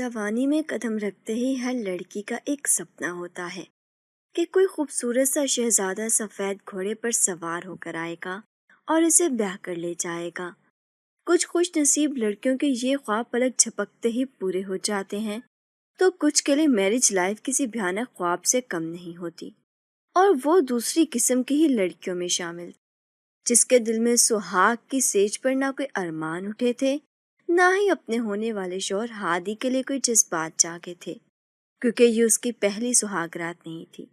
جوانی میں قدم رکھتے ہی ہر لڑکی کا ایک سپنا ہوتا ہے کہ کوئی خوبصورت سا شہزادہ سفید گھوڑے پر سوار ہو کر آئے گا اور اسے بیاہ کر لے جائے گا۔ کچھ خوش نصیب لڑکیوں کے یہ خواب پلک جھپکتے ہی پورے ہو جاتے ہیں، تو کچھ کے لیے میرج لائف کسی بھیانک خواب سے کم نہیں ہوتی، اور وہ دوسری قسم کی ہی لڑکیوں میں شامل، جس کے دل میں سہاگ کی سیج پر نہ کوئی ارمان اٹھے تھے، نہ ہی اپنے ہونے والے شوہر ہادی کے لیے کوئی جذبات جاگے تھے، کیونکہ یہ اس کی پہلی سہاگ رات نہیں تھی۔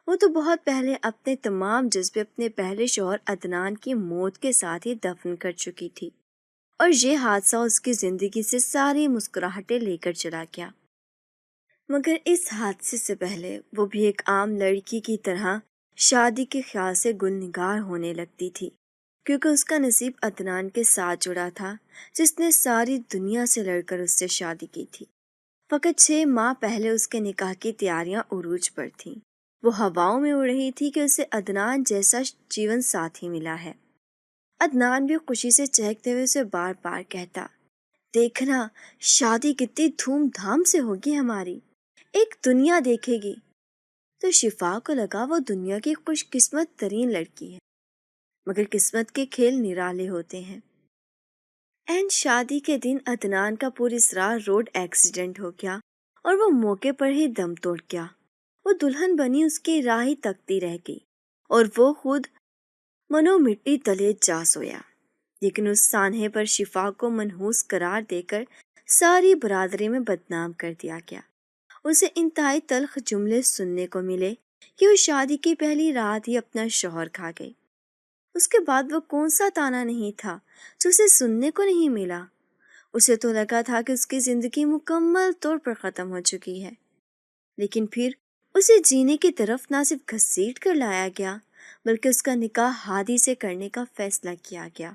وہ تو بہت پہلے اپنے تمام جذبے اپنے پہلے شوہر عدنان کی موت کے ساتھ ہی دفن کر چکی تھی، اور یہ حادثہ اس کی زندگی سے ساری مسکراہٹیں لے کر چلا گیا۔ مگر اس حادثے سے پہلے وہ بھی ایک عام لڑکی کی طرح شادی کے خیال سے گلنگار ہونے لگتی تھی، کیونکہ اس کا نصیب عدنان کے ساتھ جڑا تھا، جس نے ساری دنیا سے لڑ کر اس سے شادی کی تھی۔ فقط 6 ماہ پہلے اس کے نکاح کی تیاریاں عروج پر تھیں۔ وہ ہواؤں میں اڑ رہی تھی کہ اسے عدنان جیسا جیون ساتھی ملا ہے۔ عدنان بھی خوشی سے چہکتے ہوئے اسے بار بار کہتا، دیکھنا شادی کتنی دھوم دھام سے ہوگی ہماری، ایک دنیا دیکھے گی۔ تو شفا کو لگا وہ دنیا کی خوش قسمت ترین لڑکی ہے، مگر قسمت کے کھیل نرالے ہوتے ہیں۔ عین شادی کے دن عدنان کا پوراسرار روڈ ایکسیڈنٹ ہو گیا اور وہ موقع پر ہی دم توڑ گیا۔ وہ دلہن بنی اس کی راہ ہی تکتی رہ گئی، اور وہ خود منو مٹی تلے جا سویا۔ لیکن اس سانحے پر شفا کو منحوس قرار دے کر ساری برادری میں بدنام کر دیا گیا۔ اسے انتہائی تلخ جملے سننے کو ملے کہ وہ شادی کی پہلی رات ہی اپنا شوہر کھا گئی۔ اس کے بعد وہ کون سا تانا نہیں تھا جو اسے سننے کو نہیں ملا۔ اسے تو لگا تھا کہ اس کی زندگی مکمل طور پر ختم ہو چکی ہے، لیکن پھر اسے جینے کی طرف نہ صرف گھسیٹ کر لایا گیا، بلکہ اس کا نکاح ہادی سے کرنے کا فیصلہ کیا گیا۔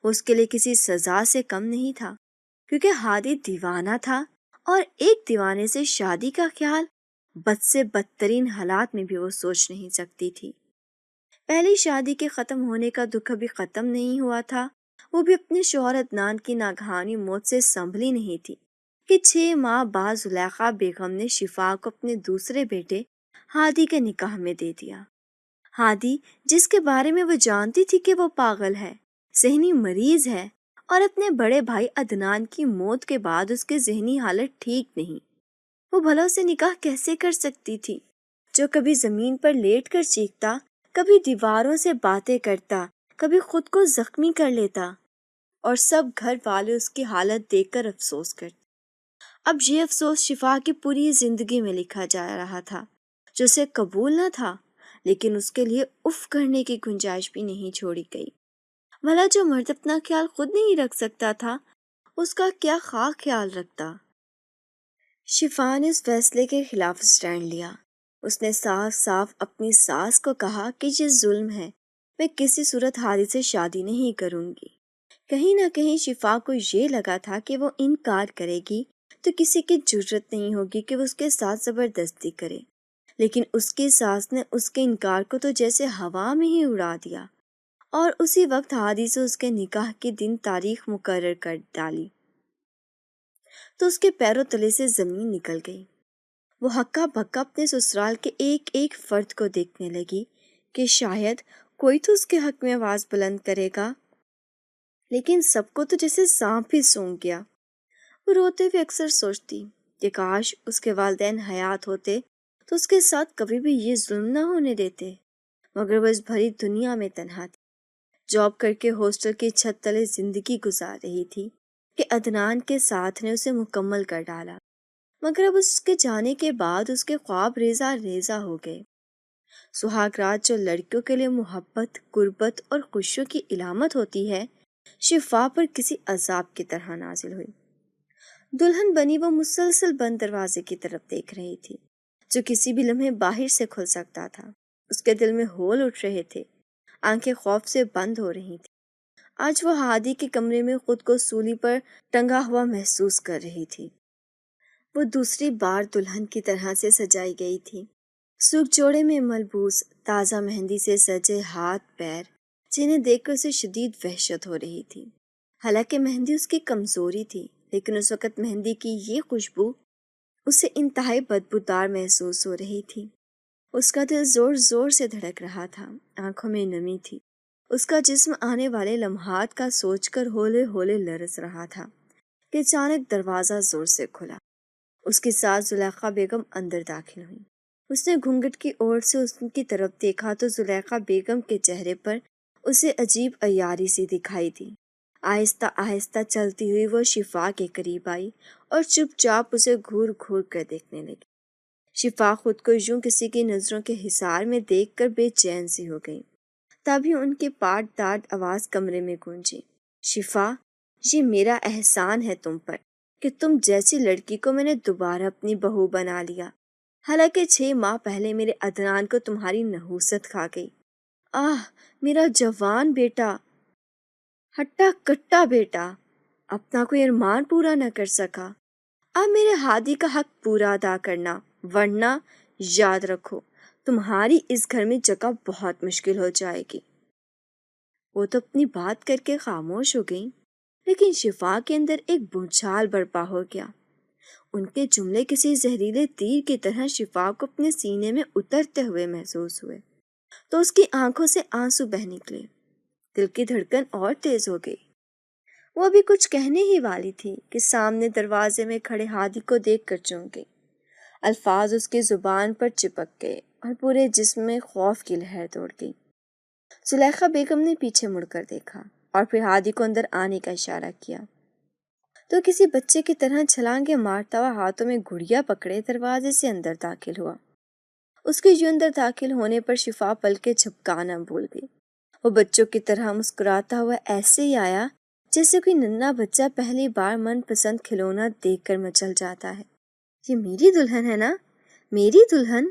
اس کے لیے کسی سزا سے کم نہیں تھا، کیونکہ ہادی دیوانہ تھا، اور ایک دیوانے سے شادی کا خیال بد سے بدترین حالات میں بھی وہ سوچ نہیں سکتی تھی۔ پہلی شادی کے ختم ہونے کا دکھ ابھی ختم نہیں ہوا تھا، وہ بھی اپنے شوہر عدنان کی ناگہانی موت سے سنبھلی نہیں تھی کہ 6 ماہ بعد زلیخا بیگم نے شفا کو اپنے دوسرے بیٹے ہادی کے نکاح میں دے دیا۔ ہادی، جس کے بارے میں وہ جانتی تھی کہ وہ پاگل ہے، ذہنی مریض ہے، اور اپنے بڑے بھائی عدنان کی موت کے بعد اس کی ذہنی حالت ٹھیک نہیں، وہ بھلا اسے نکاح کیسے کر سکتی تھی، جو کبھی زمین پر لیٹ کر چیختا، کبھی دیواروں سے باتیں کرتا، کبھی خود کو زخمی کر لیتا، اور سب گھر والے اس کی حالت دیکھ کر افسوس کرتے۔ اب یہ افسوس شفا کی پوری زندگی میں لکھا جا رہا تھا، جو اسے قبول نہ تھا، لیکن اس کے لیے اف کرنے کی گنجائش بھی نہیں چھوڑی گئی۔ بھلا جو مرد اپنا خیال خود نہیں رکھ سکتا تھا، اس کا کیا خاک خیال رکھتا۔ شفا نے اس فیصلے کے خلاف سٹینڈ لیا۔ اس نے صاف صاف اپنی ساس کو کہا کہ یہ ظلم ہے، میں کسی صورت ہادی سے شادی نہیں کروں گی۔ کہیں نہ کہیں شفا کو یہ لگا تھا کہ وہ انکار کرے گی تو کسی کی جرت نہیں ہوگی کہ وہ اس کے ساتھ زبردستی کرے، لیکن اس کی ساس نے اس کے انکار کو تو جیسے ہوا میں ہی اڑا دیا، اور اسی وقت ہادی سے اس کے نکاح کی دن تاریخ مقرر کر ڈالی۔ تو اس کے پیروں تلے سے زمین نکل گئی۔ وہ ہکا بکا اپنے سسرال کے ایک ایک فرد کو دیکھنے لگی کہ شاید کوئی تو اس کے حق میں آواز بلند کرے گا، لیکن سب کو تو جیسے سانپ ہی سونگھ گیا۔ وہ روتے ہوئے اکثر سوچتی کہ کاش اس کے والدین حیات ہوتے تو اس کے ساتھ کبھی بھی یہ ظلم نہ ہونے دیتے، مگر وہ اس بھری دنیا میں تنہا تھی۔ جاب کر کے ہاسٹل کی چھت تلے زندگی گزار رہی تھی کہ عدنان کے ساتھ نے اسے مکمل کر ڈالا، مگر اب اس کے جانے کے بعد اس کے خواب ریزہ ریزہ ہو گئے۔ سہاگ رات جو لڑکیوں کے لیے محبت، قربت اور خوشیوں کی علامت ہوتی ہے، شفا پر کسی عذاب کی طرح نازل ہوئی۔ دلہن بنی وہ مسلسل بند دروازے کی طرف دیکھ رہی تھی، جو کسی بھی لمحے باہر سے کھل سکتا تھا۔ اس کے دل میں ہول اٹھ رہے تھے، آنکھیں خوف سے بند ہو رہی تھی۔ آج وہ ہادی کے کمرے میں خود کو سولی پر ٹنگا ہوا محسوس کر رہی تھی۔ وہ دوسری بار دلہن کی طرح سے سجائی گئی تھی، سرخ جوڑے میں ملبوس، تازہ مہندی سے سجے ہاتھ پیر، جنہیں دیکھ کر اسے شدید وحشت ہو رہی تھی۔ حالانکہ مہندی اس کی کمزوری تھی، لیکن اس وقت مہندی کی یہ خوشبو اسے انتہائی بدبودار محسوس ہو رہی تھی۔ اس کا دل زور زور سے دھڑک رہا تھا، آنکھوں میں نمی تھی۔ اس کا جسم آنے والے لمحات کا سوچ کر ہولے ہولے لرز رہا تھا کہ اچانک دروازہ زور سے کھلا۔ اس کے ساتھ زلیخا بیگم اندر داخل ہوئی۔ اس نے گھونگھٹ کی اوڑ سے اس کی طرف دیکھا تو زلیخا بیگم کے چہرے پر اسے عجیب عیاری سی دکھائی دی۔ آہستہ آہستہ چلتی ہوئی وہ شفا کے قریب آئی اور چپ چاپ اسے گھور گھور کر دیکھنے لگی۔ شفا خود کو یوں کسی کی نظروں کے حصار میں دیکھ کر بے چین سی ہو گئی۔ تبھی ان کی پاٹ ڈاٹ آواز کمرے میں گونجی، شفا، یہ میرا احسان ہے تم پر کہ تم جیسی لڑکی کو میں نے دوبارہ اپنی بہو بنا لیا، حالانکہ 6 ماہ پہلے میرے عدنان کو تمہاری نحوست کھا گئی۔ آہ میرا جوان بیٹا، ہٹا کٹا بیٹا، اپنا کوئی ارمان پورا نہ کر سکا، اب میرے ہادی کا حق پورا ادا کرنا، ورنہ یاد رکھو تمہاری اس گھر میں جگہ بہت مشکل ہو جائے گی۔ وہ تو اپنی بات کر کے خاموش ہو گئی، لیکن شفا کے اندر ایک بھونچال برپا ہو گیا۔ ان کے جملے کسی زہریلے تیر کی طرح شفا کو اپنے سینے میں اترتے ہوئے محسوس ہوئے، تو اس کی آنکھوں سے آنسو بہہ نکلے، دل کی دھڑکن اور تیز ہو گئی۔ وہ ابھی کچھ کہنے ہی والی تھی کہ سامنے دروازے میں کھڑے ہادی کو دیکھ کر چونک گئی۔ الفاظ اس کی زبان پر چپک گئے اور پورے جسم میں خوف کی لہر دوڑ گئی۔ زلیخا بیگم نے پیچھے مڑ کر دیکھا اور پھر ہادی کو اندر آنے کا اشارہ کیا تو کسی بچے کی طرح چھلانگے مارتا ہوا ہاتھوں میں گڑیا پکڑے دروازے سے اندر داخل ہوا۔ اس کے یوں اندر داخل ہونے پر شفا پلکیں جھپکانا بھول گئی۔ وہ بچوں کی طرح مسکراتا ہوا ایسے ہی آیا جیسے کوئی ننھا بچہ پہلی بار من پسند کھلونا دیکھ کر مچل جاتا ہے۔ یہ میری دلہن ہے نا، میری دلہن؟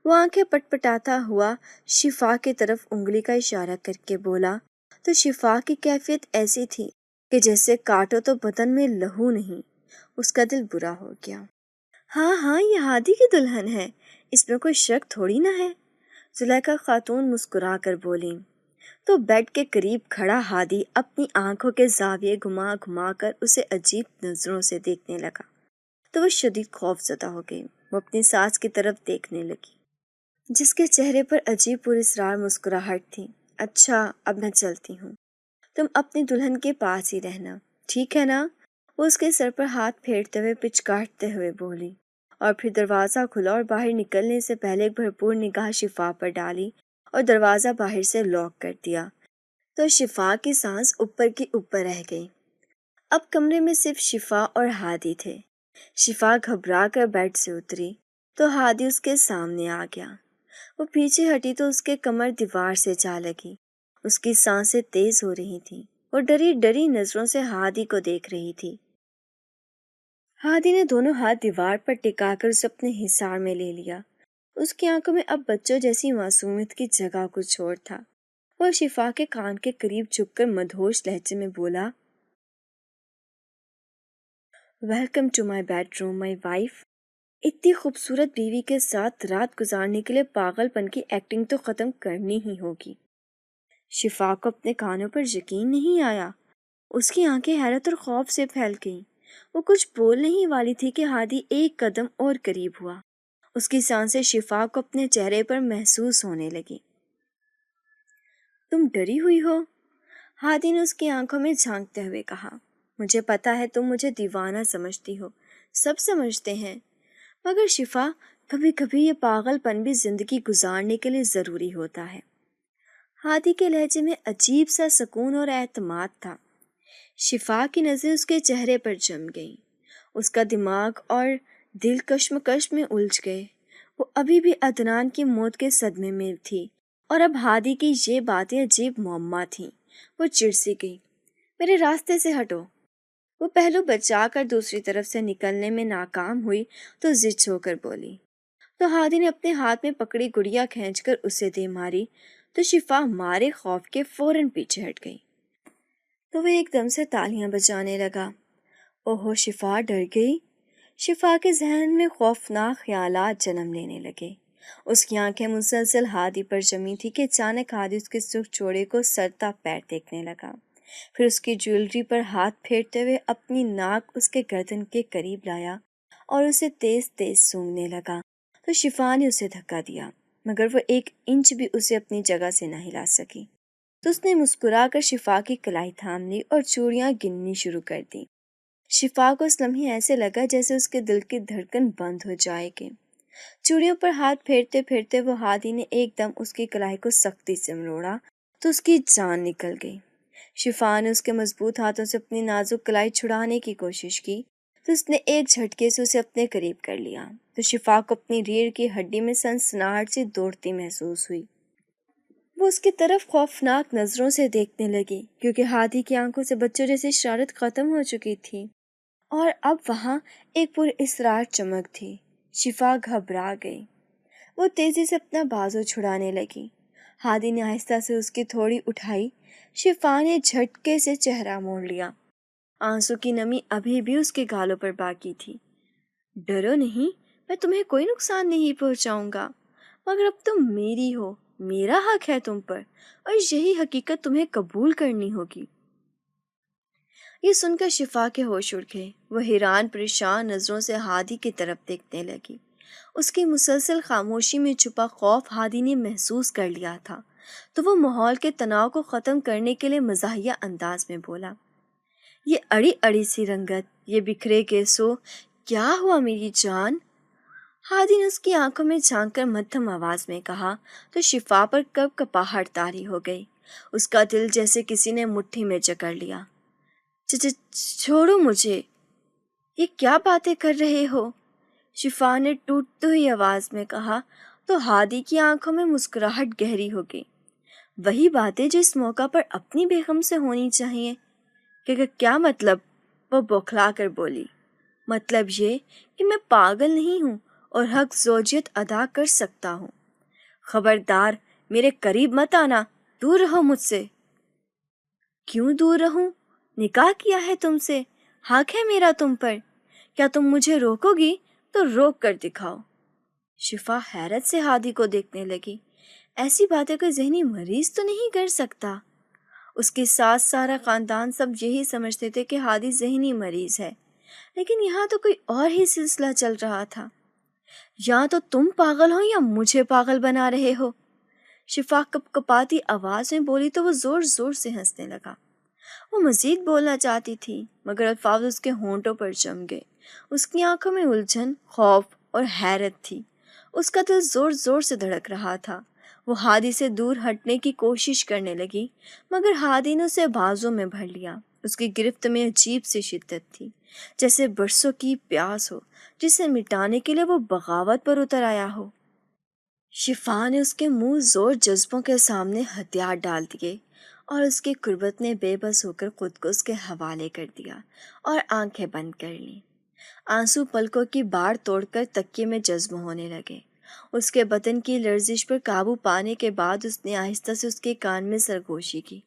وہ آنکھیں پٹ پٹاتا ہوا شفا کی طرف انگلی کا اشارہ کر کے بولا تو شفا کی کیفیت ایسی تھی کہ جیسے کاٹو تو بدن میں لہو نہیں۔ اس کا دل برا ہو گیا۔ ہاں ہاں، یہ ہادی کی دلہن ہے، اس میں کوئی شک تھوڑی نہ ہے، زلیخا خاتون مسکرا کر بولی۔ تو بیڈ کے قریب کھڑا ہادی اپنی آنکھوں کے زاویے گھما گھما کر اسے عجیب نظروں سے دیکھنے لگا تو وہ شدید خوف زدہ ہو گئی۔ وہ اپنی ساس کی طرف دیکھنے لگی جس کے چہرے پر عجیب پراسرار مسکراہٹ تھی۔ اچھا اب میں چلتی ہوں، تم اپنی دلہن کے پاس ہی رہنا، ٹھیک ہے نا؟ وہ اس کے سر پر ہاتھ پھیرتے ہوئے پچکارتے ہوئے بولی اور پھر دروازہ کھلا اور باہر نکلنے سے پہلے ایک بھرپور نگاہ شفا پر ڈالی اور دروازہ باہر سے لاک کر دیا تو شفا کی سانس اوپر کی اوپر رہ گئی۔ اب کمرے میں صرف شفا اور ہادی تھے۔ شفا گھبرا کر بیڈ سے اتری تو ہادی اس کے سامنے آ گیا۔ وہ پیچھے ہٹی تو اس کے کمر دیوار سے جا لگی۔ اس کی سانسیں تیز ہو رہی تھیں۔ وہ ڈری ڈری نظروں سے ہادی کو دیکھ رہی تھی۔ ہادی نے دونوں ہاتھ دیوار پر ٹکا کر اسے اپنے حصار میں لے لیا۔ اس کی آنکھوں میں اب بچوں جیسی معصومیت کی جگہ کچھ اور تھا۔ وہ شفا کے کان کے قریب جھک کر مدہوش لہجے میں بولا، welcome to my bedroom my wife. اتنی خوبصورت بیوی کے ساتھ رات گزارنے کے لیے پاگل پن کی ایکٹنگ تو ختم کرنی ہی ہوگی۔ شفا کو اپنے کانوں پر یقین نہیں آیا۔ اس کی آنکھیں حیرت اور خوف سے پھیل گئیں۔ وہ کچھ بول نہیں والی تھی کہ ہادی ایک قدم اور قریب ہوا۔ اس کی سانسیں شفا کو اپنے چہرے پر محسوس ہونے لگی۔ تم ڈری ہوئی ہو؟ ہادی نے اس کی آنکھوں میں جھانکتے ہوئے کہا۔ مجھے پتا ہے تم مجھے دیوانہ سمجھتی ہو، سب سمجھتے ہیں، مگر شفا کبھی کبھی یہ پاگل پن بھی زندگی گزارنے کے لیے ضروری ہوتا ہے۔ ہادی کے لہجے میں عجیب سا سکون اور اعتماد تھا۔ شفا کی نظریں اس کے چہرے پر جم گئیں۔ اس کا دماغ اور دل کشمکش میں الجھ گئے۔ وہ ابھی بھی عدنان کی موت کے صدمے میں تھی اور اب ہادی کی یہ باتیں عجیب معمہ تھیں۔ وہ چڑ سی گئی۔ میرے راستے سے ہٹو۔ وہ پہلو بچا کر دوسری طرف سے نکلنے میں ناکام ہوئی تو ضد ہو کر بولی تو ہادی نے اپنے ہاتھ میں پکڑی گڑیا کھینچ کر اسے دے ماری تو شفا مارے خوف کے فوراً پیچھے ہٹ گئی۔ تو وہ ایک دم سے تالیاں بجانے لگا۔ اوہو، شفا ڈر گئی۔ شفا کے ذہن میں خوفناک خیالات جنم لینے لگے۔ اس کی آنکھیں مسلسل ہادی پر جمی تھی کہ اچانک ہادی اس کے سرخ چوڑے کو سرتا پیر دیکھنے لگا۔ پھر اس کی جویلری پر ہاتھ پھیرتے ہوئے اپنی ناک اس کے گردن کے قریب لایا اور اسے تیز تیز سونگھنے لگا تو شفا نے اسے دھکا دیا، مگر وہ 1 انچ بھی اسے اپنی جگہ سے نہ ہلا سکی۔ تو اس نے مسکرا کر شفا کی کلائی تھام لی اور چوڑیاں گننی شروع کر دی۔ شفا کو اس لمحے ایسے لگا جیسے اس کے دل کی دھڑکن بند ہو جائے گی۔ چوڑیوں پر ہاتھ پھیرتے پھیرتے وہ ہادی نے ایک دم اس کی کلائی کو سختی سے مروڑا تو اس کی جان نکل گئی۔ شفا نے اس کے مضبوط ہاتھوں سے اپنی نازک کلائی چھڑانے کی کوشش کی تو اس نے ایک جھٹکے سے اسے اپنے قریب کر لیا تو شفا کو اپنی ریڑھ کی ہڈی میں سنسناہٹ سی دوڑتی محسوس ہوئی۔ وہ اس کی طرف خوفناک نظروں سے دیکھنے لگی کیونکہ ہادی کی آنکھوں سے بچوں جیسی شرارت ختم ہو چکی تھی اور اب وہاں ایک پر اسرار چمک تھی۔ شفا گھبرا گئی، وہ تیزی سے اپنا بازو چھڑانے لگی۔ ہادی نے آہستہ سے اس کی تھوڑی اٹھائی۔ شفا نے جھٹکے سے چہرہ موڑ لیا، آنسو کی نمی ابھی بھی اس کے گالوں پر باقی تھی۔ ڈرو نہیں، میں تمہیں کوئی نقصان نہیں پہنچاؤں گا، مگر اب تم میری ہو، میرا حق ہے تم پر، اور یہی حقیقت تمہیں قبول کرنی ہوگی۔ یہ سن کر شفا کے ہوش اڑ گئے۔ وہ حیران پریشان نظروں سے ہادی کی طرف دیکھنے لگی۔ اس کی مسلسل خاموشی میں چھپا خوف ہادی نے محسوس کر لیا تھا تو وہ ماحول کے تناؤ کو ختم کرنے کے لیے مزاحیہ انداز میں بولا، یہ اڑی اڑی سی رنگت، یہ بکھرے گیسو، کیا ہوا میری جان؟ ہادی نے اس کی آنکھوں میں جھانک کر مدھم آواز میں کہا تو شفا پر کب کپاہٹ طاری ہو گئی۔ اس کا دل جیسے کسی نے مٹھی میں جکڑ لیا۔ چھوڑو مجھے، یہ کیا باتیں کر رہے ہو؟ شفا نے ٹوٹتی ہوئی آواز میں کہا تو ہادی کی آنکھوں میں مسکراہٹ گہری ہو گئی۔ وہی باتیں جو اس موقع پر اپنی بیگم سے ہونی چاہیے۔ کہ کیا مطلب؟ وہ بوکھلا کر بولی، مطلب یہ کہ میں پاگل نہیں ہوں اور حق زوجیت ادا کر سکتا ہوں۔ خبردار، میرے قریب مت آنا، دور رہو مجھ سے۔ کیوں دور رہوں؟ نکاح کیا ہے تم سے، حق ہے میرا تم پر، کیا تم مجھے روکو گی تو روک کر دکھاؤ۔ شفا حیرت سے ہادی کو دیکھنے لگی، ایسی باتیں کوئی ذہنی مریض تو نہیں کر سکتا۔ اس کے ساتھ سارا خاندان سب یہی سمجھتے تھے کہ ہادی ذہنی مریض ہے، لیکن یہاں تو کوئی اور ہی سلسلہ چل رہا تھا۔ یا تو تم پاگل ہو یا مجھے پاگل بنا رہے ہو، شفا کپ کپاتی آواز میں بولی تو وہ زور زور سے ہنسنے لگا۔ وہ مزید بولنا چاہتی تھی مگر الفاظ اس کے ہونٹوں پر جم گئے۔ اس کی آنکھوں میں الجھن، خوف اور حیرت تھی۔ اس کا دل زور زور سے دھڑک رہا تھا۔ وہ ہادی سے دور ہٹنے کی کوشش کرنے لگی مگر ہادی نے اسے بازوں میں بھر لیا۔ اس کی گرفت میں عجیب سی شدت تھی، جیسے برسوں کی پیاس ہو جسے مٹانے کے لیے وہ بغاوت پر اتر آیا ہو۔ شفا نے اس کے منہ زور جذبوں کے سامنے ہتھیار ڈال دیے اور اس کی قربت نے بے بس ہو کر خود کو اس کے حوالے کر دیا اور آنکھیں بند کر لیں۔ آنسو پلکوں کی باڑ توڑ کر تکیے میں جذب ہونے لگے۔ اس کے بدن کی لرزش پر قابو پانے کے بعد اس نے آہستہ سے اس کے کان میں سرگوشی کی،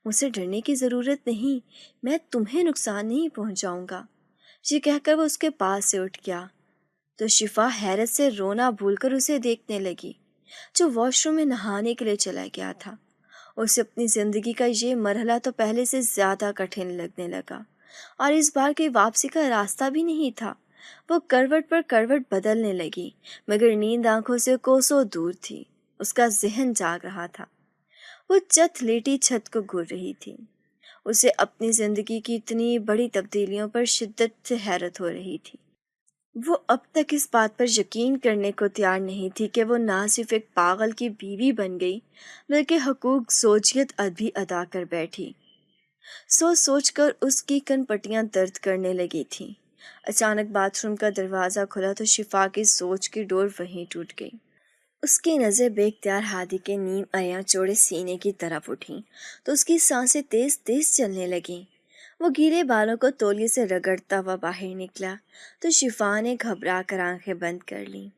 مجھ سے ڈرنے کی ضرورت نہیں، میں تمہیں نقصان نہیں پہنچاؤں گا۔ یہ کہہ کر وہ اس کے پاس سے اٹھ گیا تو شفا حیرت سے رونا بھول کر اسے دیکھنے لگی، جو واش روم میں نہانے کے لیے چلا گیا تھا۔ اسے اپنی زندگی کا یہ مرحلہ تو پہلے سے زیادہ کٹھن لگنے لگا اور اس بار کوئی واپسی کا راستہ بھی نہیں تھا۔ وہ کروٹ پر کروٹ بدلنے لگی مگر نیند آنکھوں سے کوسوں دور تھی۔ اس کا ذہن جاگ رہا تھا، وہ چت لیٹی چھت کو گھور رہی تھی۔ اسے اپنی زندگی کی اتنی بڑی تبدیلیوں پر شدت سے حیرت ہو رہی تھی۔ وہ اب تک اس بات پر یقین کرنے کو تیار نہیں تھی کہ وہ نہ صرف ایک پاگل کی بیوی بن گئی بلکہ حقوق زوجیت بھی ادا کر بیٹھی۔ سوچ سوچ کر اس کی کن پٹیاں درد کرنے لگی تھیں۔ اچانک باتھ روم کا دروازہ کھلا تو شفا کی سوچ کی ڈور وہیں ٹوٹ گئی۔ اس کی نظر بے اختیار ہادی کے نیم عیاں چوڑے سینے کی طرف اٹھیں تو اس کی سانسیں تیز تیز چلنے لگیں۔ وہ گیلے بالوں کو تولیے سے رگڑتا ہوا باہر نکلا تو شفا نے گھبرا کر آنکھیں بند کر لیں۔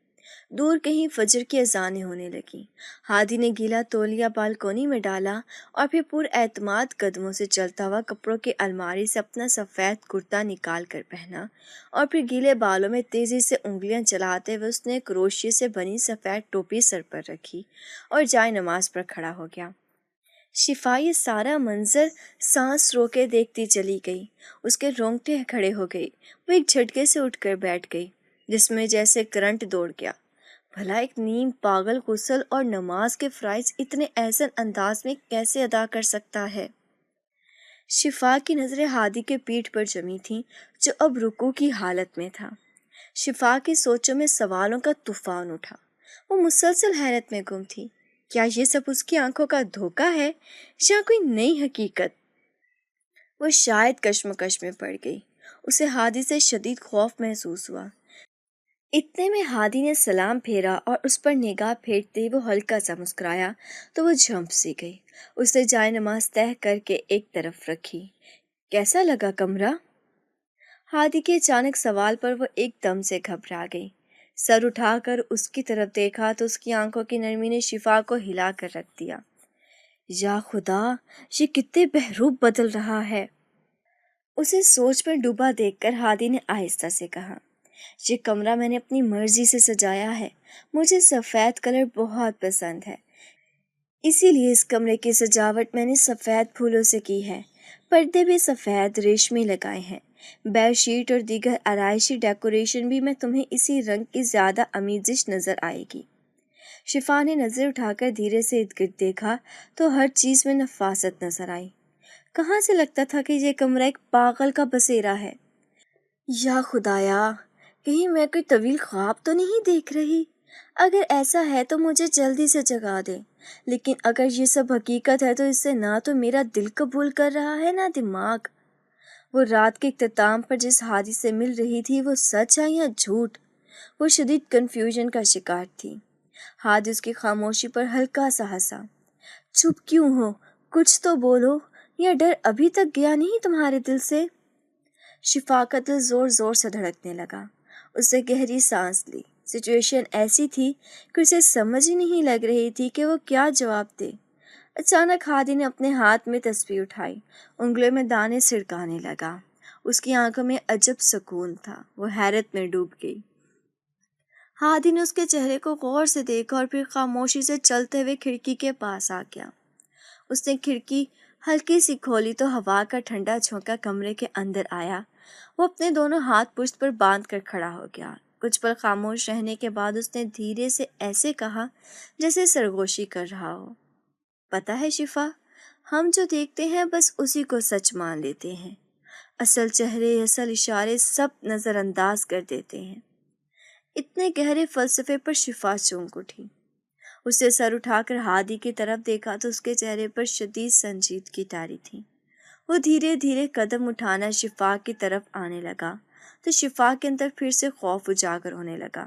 دور کہیں فجر کی اذانیں ہونے لگیں۔ ہادی نے گیلا تولیہ بالکونی میں ڈالا اور پھر پر اعتماد قدموں سے چلتا ہوا کپڑوں کی الماری سے اپنا سفید کرتا نکال کر پہنا اور پھر گیلے بالوں میں تیزی سے انگلیاں چلاتے ہوئے اس نے کروشیے سے بنی سفید ٹوپی سر پر رکھی اور جائے نماز پر کھڑا ہو گیا۔ شفا یہ سارا منظر سانس روکے دیکھتی چلی گئی۔ اس کے رونگٹے کھڑے ہو گئی۔ وہ ایک جھٹکے سے اٹھ کر بیٹھ گئی، جس میں جیسے کرنٹ دوڑ گیا۔ بھلا ایک نیم پاگل غسل اور نماز کے فرائض اتنے احسن انداز میں کیسے ادا کر سکتا ہے؟ شفا کی نظریں ہادی کے پیٹھ پر جمی تھیں، جو اب رکوع کی حالت میں تھا۔ شفا کی سوچوں میں سوالوں کا طوفان اٹھا۔ وہ مسلسل حیرت میں گم تھی۔ کیا یہ سب اس کی آنکھوں کا دھوکہ ہے یا کوئی نئی حقیقت؟ وہ شاید کشمکش میں پڑ گئی۔ اسے ہادی سے شدید خوف محسوس ہوا۔ اتنے میں ہادی نے سلام پھیرا اور اس پر نگاہ پھیرتے ہی وہ ہلکا سا مسکرایا تو وہ جھنپ سی گئی۔ اس نے جائے نماز تہہ کر کے ایک طرف رکھی۔ کیسا لگا کمرہ؟ ہادی کے اچانک سوال پر وہ ایک دم سے گھبرا گئی۔ سر اٹھا کر اس کی طرف دیکھا تو اس کی آنکھوں کی نرمی نے شفا کو ہلا کر رکھ دیا۔ یا خدا، یہ کتنے بہروپ بدل رہا ہے۔ اسے سوچ میں ڈوبا دیکھ کر ہادی نے آہستہ سے کہا، یہ کمرہ میں نے اپنی مرضی سے سجایا ہے۔ مجھے سفید کلر بہت پسند ہے، اسی لیے اس کمرے کی سجاوٹ میں نے سفید پھولوں سے کی ہے۔ پردے بھی سفید ریشمی لگائے ہیں۔ بیڈ شیٹ اور دیگر آرائشی ڈیکوریشن بھی میں تمہیں اسی رنگ کی زیادہ آمیزش نظر آئے گی۔ شفا نے نظر اٹھا کر دھیرے سے ارد گرد دیکھا تو ہر چیز میں نفاست نظر آئی۔ کہاں سے لگتا تھا کہ یہ کمرہ ایک پاگل کا بسیرا ہے؟ یا خدایا، کہیں میں کوئی طویل خواب تو نہیں دیکھ رہی؟ اگر ایسا ہے تو مجھے جلدی سے جگا دے۔ لیکن اگر یہ سب حقیقت ہے تو اس سے نہ تو میرا دل قبول کر رہا ہے نہ دماغ۔ وہ رات کے اختتام پر جس ہادی سے مل رہی تھی وہ سچ ہے یا جھوٹ؟ وہ شدید کنفیوژن کا شکار تھی۔ ہادی اس کی خاموشی پر ہلکا سا ہنسا۔ چپ کیوں ہو؟ کچھ تو بولو، یہ ڈر ابھی تک گیا نہیں تمہارے دل سے؟ شفا کا دل زور زور سے دھڑکنے لگا۔ اس نے گہری سانس لی۔ سچویشن ایسی تھی کہ اسے سمجھ ہی نہیں لگ رہی تھی کہ وہ کیا جواب دے۔ اچانک ہادی نے اپنے ہاتھ میں تسبیح اٹھائی، انگلیوں میں دانے سڑکانے لگا۔ اس کی آنکھوں میں عجب سکون تھا۔ وہ حیرت میں ڈوب گئی۔ ہادی نے اس کے چہرے کو غور سے دیکھا اور پھر خاموشی سے چلتے ہوئے کھڑکی کے پاس آ گیا۔ اس نے کھڑکی ہلکی سی کھولی تو ہوا کا ٹھنڈا جھونکا کمرے کے اندر آیا۔ وہ اپنے دونوں ہاتھ پشت پر باندھ کر کھڑا ہو گیا۔ کچھ پل خاموش رہنے کے بعد اس نے دھیرے سے ایسے کہا جیسے سرگوشی کر رہا ہو، پتہ ہے شفا، ہم جو دیکھتے ہیں بس اسی کو سچ مان لیتے ہیں۔ اصل چہرے، اصل اشارے سب نظر انداز کر دیتے ہیں۔ اتنے گہرے فلسفے پر شفا چونک اٹھی۔ اس نے سر اٹھا کر ہادی کی طرف دیکھا تو اس کے چہرے پر شدید سنجیدگی طاری تھی۔ وہ دھیرے دھیرے قدم اٹھانا شفا کی طرف آنے لگا تو شفا کے اندر پھر سے خوف اجاگر ہونے لگا۔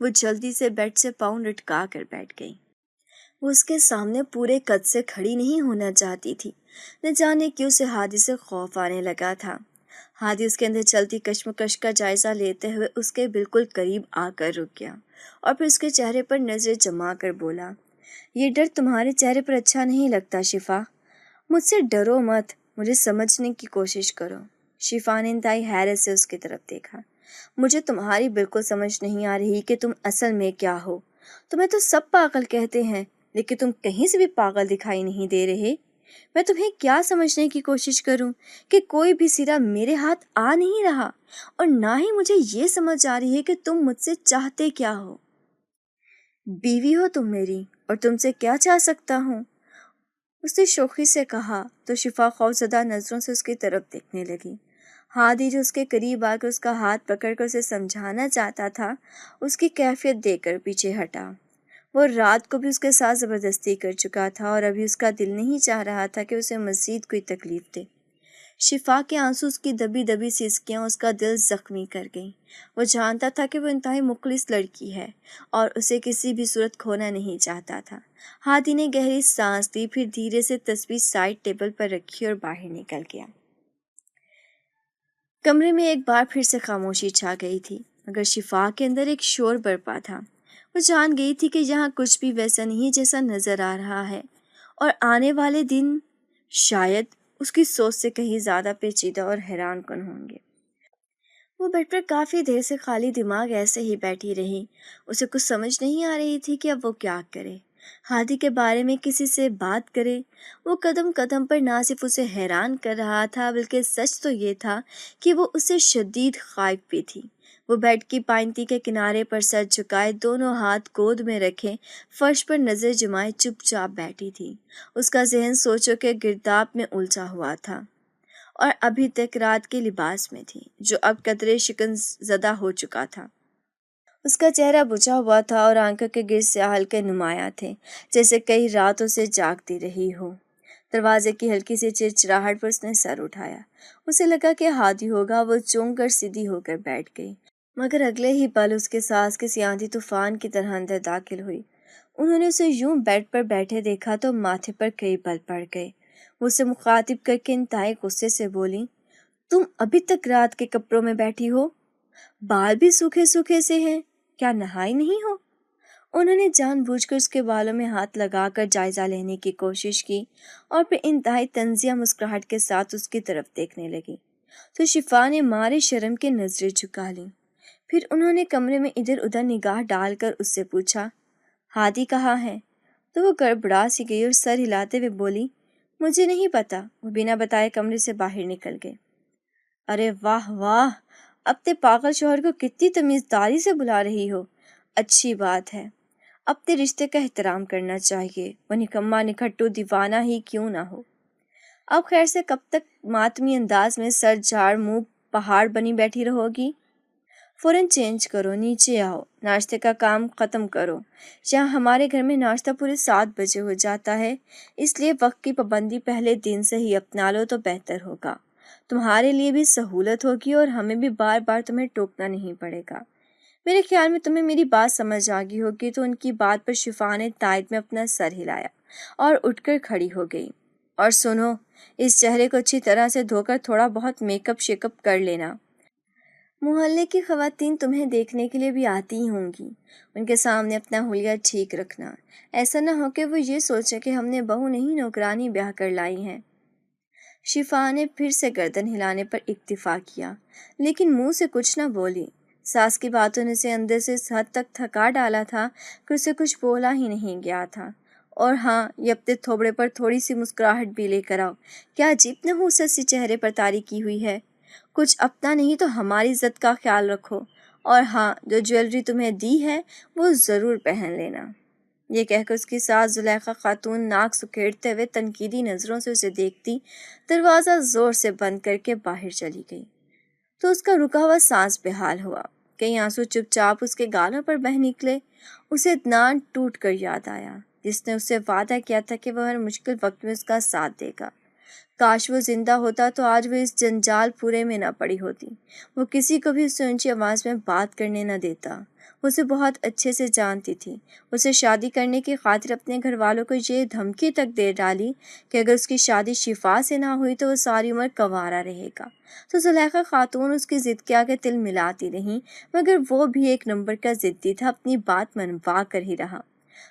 وہ جلدی سے بیڈ سے پاؤں لٹکا کر بیٹھ گئی۔ وہ اس کے سامنے پورے قد سے کھڑی نہیں ہونا چاہتی تھی۔ نہ جانے کیوں سے ہادی سے خوف آنے لگا تھا۔ ہادی اس کے اندر چلتی کشمکش کا جائزہ لیتے ہوئے اس کے بالکل قریب آ کر رک گیا اور پھر اس کے چہرے پر نظریں جما کر بولا، یہ ڈر تمہارے چہرے پر اچھا نہیں لگتا شفا۔ مجھ سے ڈرو مت، مجھے سمجھنے کی کوشش کرو۔ شفا نے انتہائی حیرت سے اس کی طرف دیکھا۔ مجھے تمہاری بالکل سمجھ نہیں آ رہی کہ تم اصل میں کیا ہو۔ تمہیں تو سب پاگل کہتے ہیں، لیکن تم کہیں سے بھی پاگل دکھائی نہیں دے رہے۔ میں تمہیں کیا سمجھنے کی کوشش کروں کہ کوئی بھی سرا میرے ہاتھ آ نہیں رہا، اور نہ ہی مجھے یہ سمجھ آ رہی ہے کہ تم مجھ سے چاہتے کیا ہو۔ بیوی ہو تم میری، اور تم سے کیا چاہ سکتا ہوں؟ اس نے شوخی سے کہا تو شفا خوفزدہ نظروں سے اس کی طرف دیکھنے لگی۔ ہادی جو اس کے قریب آ کر اس کا ہاتھ پکڑ کر اسے سمجھانا چاہتا تھا، اس کی کیفیت دیکھ کر پیچھے ہٹا۔ وہ رات کو بھی اس کے ساتھ زبردستی کر چکا تھا اور ابھی اس کا دل نہیں چاہ رہا تھا کہ اسے مزید کوئی تکلیف دے۔ شفا کے آنسو، اس کی دبی دبی سسکیاں اس کا دل زخمی کر گئیں۔ وہ جانتا تھا کہ وہ انتہائی مخلص لڑکی ہے اور اسے کسی بھی صورت کھونا نہیں چاہتا تھا۔ ہادی نے گہری سانس لی، پھر دھیرے سے تسبیح سائڈ ٹیبل پر رکھی اور باہر نکل گیا۔ کمرے میں ایک بار پھر سے خاموشی چھا گئی تھی، مگر شفا کے اندر ایک شور برپا تھا۔ وہ جان گئی تھی کہ یہاں کچھ بھی ویسا نہیں جیسا نظر آ رہا ہے، اور آنے والے دن شاید اس کی سوچ سے کہیں زیادہ پیچیدہ اور حیران کن ہوں گے۔ وہ بیڈ پر کافی دیر سے خالی دماغ ایسے ہی بیٹھی رہی۔ اسے کچھ سمجھ نہیں آ رہی تھی کہ اب وہ کیا کرے۔ ہادی کے بارے میں کسی سے بات کرے۔ وہ قدم قدم پر نہ صرف اسے حیران کر رہا تھا بلکہ سچ تو یہ تھا کہ وہ اسے شدید خائف بھی تھی۔ وہ بیڈ کی پائنتی کے کنارے پر سر جھکائے دونوں ہاتھ گود میں رکھے فرش پر نظر جمائے چپ چاپ بیٹھی تھی۔ اس کا ذہن سوچوں کے گرداب میں الجھا ہوا تھا اور ابھی تک رات کے لباس میں تھی جو اب قدرے شکن زدہ ہو چکا تھا۔ اس کا چہرہ بجھا ہوا تھا اور آنکھوں کے گرد سیاہ حلقے نمایاں تھے جیسے کئی راتوں سے جاگتی رہی ہو۔ دروازے کی ہلکی سی چرچراہٹ پر اس نے سر اٹھایا۔ اسے لگا کہ ہادی ہوگا۔ وہ چونک کر سیدھی ہو کر بیٹھ گئی، مگر اگلے ہی پل اس کے سانس کسی آندھی طوفان کی طرح اندر داخل ہوئی۔ انہوں نے اسے یوں بیڈ پر بیٹھے دیکھا تو ماتھے پر کئی بل پڑ گئے۔ وہ اسے مخاطب کر کے انتہائی غصے سے بولی، تم ابھی تک رات کے کپڑوں میں بیٹھی ہو؟ بال بھی سوکھے سوکھے سے ہیں، کیا نہائی نہیں ہو؟ انہوں نے جان بوجھ کر اس کے بالوں میں ہاتھ لگا کر جائزہ لینے کی کوشش کی اور پھر انتہائی طنزیہ مسکراہٹ کے ساتھ اس کی طرف دیکھنے لگی تو شفا نے مارے شرم کے نظریں جھکا لیں۔ پھر انہوں نے کمرے میں ادھر ادھر نگاہ ڈال کر اس سے پوچھا، ہادی کہاں ہے؟ تو وہ گڑبڑا سی گئی اور سر ہلاتے ہوئے بولی، مجھے نہیں پتا۔ وہ بنا بتائے کمرے سے باہر نکل گئے۔ ارے واہ واہ، اپنے پاگل شوہر کو کتنی تمیزداری سے بلا رہی ہو، اچھی بات ہے۔ اپنے رشتے کا احترام کرنا چاہیے، وہ نکما نکھٹو دیوانہ ہی کیوں نہ ہو۔ اب خیر سے کب تک ماتمی انداز میں سر جھاڑ منہ پہاڑ بنی بیٹھی رہو گی؟ فوراً چینج کرو، نیچے آؤ، ناشتے کا کام ختم کرو۔ یہاں ہمارے گھر میں ناشتہ پورے 7 بجے ہو جاتا ہے، اس لیے وقت کی پابندی پہلے دن سے ہی اپنا لو تو بہتر ہوگا۔ تمہارے لیے بھی سہولت ہوگی اور ہمیں بھی بار بار تمہیں ٹوکنا نہیں پڑے گا۔ میرے خیال میں تمہیں میری بات سمجھ آ گئی ہوگی۔ تو ان کی بات پر شفا نے تائید میں اپنا سر ہلایا اور اٹھ کر کھڑی ہو گئی۔ اور سنو، اس چہرے کو اچھی طرح سے دھو کر تھوڑا بہت میک اپ شیک اپ کر لینا۔ محلے کی خواتین تمہیں دیکھنے کے لیے بھی آتی ہی ہوں گی، ان کے سامنے اپنا حلیہ ٹھیک رکھنا، ایسا نہ ہو کہ وہ یہ سوچیں کہ ہم نے بہو نہیں نوکرانی بیاہ کر لائی ہیں۔ شفا نے پھر سے گردن ہلانے پر اکتفا کیا لیکن منہ سے کچھ نہ بولی۔ ساس کی باتوں نے اسے اندر سے اس حد تک تھکا ڈالا تھا کہ اسے کچھ بولا ہی نہیں گیا تھا۔ اور ہاں، یہ اپنے تھوبڑے پر تھوڑی سی مسکراہٹ بھی لے کر آؤ، کیا عجیب نحوست سی چہرے پر طاری کی ہوئی ہے۔ کچھ اپنا نہیں تو ہماری عزت کا خیال رکھو، اور ہاں، جو جویلری تمہیں دی ہے وہ ضرور پہن لینا۔ یہ کہہ کر اس کی ساس زلیخا خاتون ناک سکیڑتے ہوئے تنقیدی نظروں سے اسے دیکھتی دروازہ زور سے بند کر کے باہر چلی گئی تو اس کا رکا ہوا سانس بحال ہوا۔ کئی آنسو چپ چاپ اس کے گالوں پر بہہ نکلے۔ اسے عدنان ٹوٹ کر یاد آیا جس نے اس سے وعدہ کیا تھا کہ وہ ہر مشکل وقت میں اس کا ساتھ دے گا۔ کاش وہ زندہ ہوتا تو آج وہ اس جنجال پورے میں نہ پڑی ہوتی۔ وہ کسی کو بھی اس سے اونچی آواز میں بات کرنے نہ دیتا۔ وہ اسے بہت اچھے سے جانتی تھی۔ اسے شادی کرنے کی خاطر اپنے گھر والوں کو یہ دھمکی تک دے ڈالی کہ اگر اس کی شادی شفا سے نہ ہوئی تو وہ ساری عمر کنوارا رہے گا۔ تو زلیخا خاتون اس کی ضد کے آگے تل ملاتی رہیں، مگر وہ بھی ایک نمبر کا ضدی تھا، اپنی بات منوا کر ہی رہا۔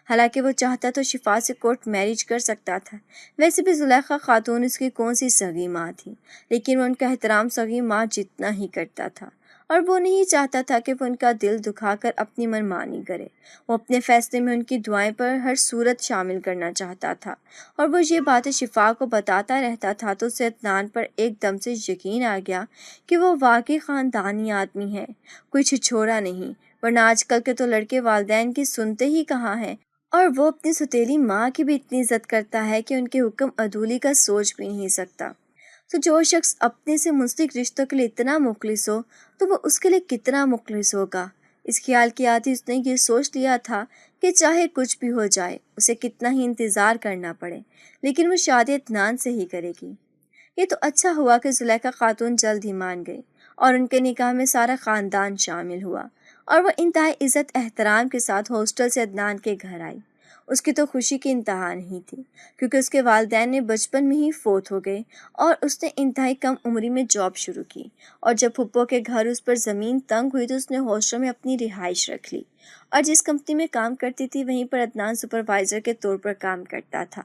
حالانکہ وہ چاہتا تو شفا سے کورٹ میرج کر سکتا تھا۔ ویسے بھی زلیخا خاتون اس کی کون سی سگی ماں تھی، لیکن وہ ان کا احترام سگی ماں جتنا ہی کرتا تھا، اور وہ نہیں چاہتا تھا کہ وہ ان کا دل دکھا کر اپنی منمانی کرے۔ وہ اپنے فیصلے میں ان کی دعائیں پر ہر صورت شامل کرنا چاہتا تھا، اور وہ یہ باتیں شفا کو بتاتا رہتا تھا تو اسے عدنان پر ایک دم سے یقین آ گیا کہ وہ واقعی خاندانی آدمی ہے، کوئی چھچھوڑا نہیں، ورنہ آج کل کے تو لڑکے والدین کی سنتے ہی کہاں ہیں، اور وہ اپنی ستیلی ماں کی بھی اتنی عزت کرتا ہے کہ ان کے حکم عدولی کا سوچ بھی نہیں سکتا۔ تو جو شخص اپنے سے منسلک رشتوں کے لیے اتنا مخلص ہو تو وہ اس کے لیے کتنا مخلص ہوگا۔ اس خیال کی آتی اس نے یہ سوچ لیا تھا کہ چاہے کچھ بھی ہو جائے، اسے کتنا ہی انتظار کرنا پڑے، لیکن وہ شادی عدنان سے ہی کرے گی۔ یہ تو اچھا ہوا کہ زلیخا خاتون جلد ہی مان گئی اور ان کے نکاح میں سارا خاندان شامل ہوا، اور وہ انتہائی عزت احترام کے ساتھ ہاسٹل سے عدنان کے گھر آئی۔ اس کی تو خوشی کی انتہا نہیں تھی، کیونکہ اس کے والدین نے بچپن میں ہی فوت ہو گئے اور اس نے انتہائی کم عمری میں جاب شروع کی، اور جب پھپھو کے گھر اس پر زمین تنگ ہوئی تو اس نے ہاسٹل میں اپنی رہائش رکھ لی، اور جس کمپنی میں کام کرتی تھی وہیں پر عدنان سپروائزر کے طور پر کام کرتا تھا۔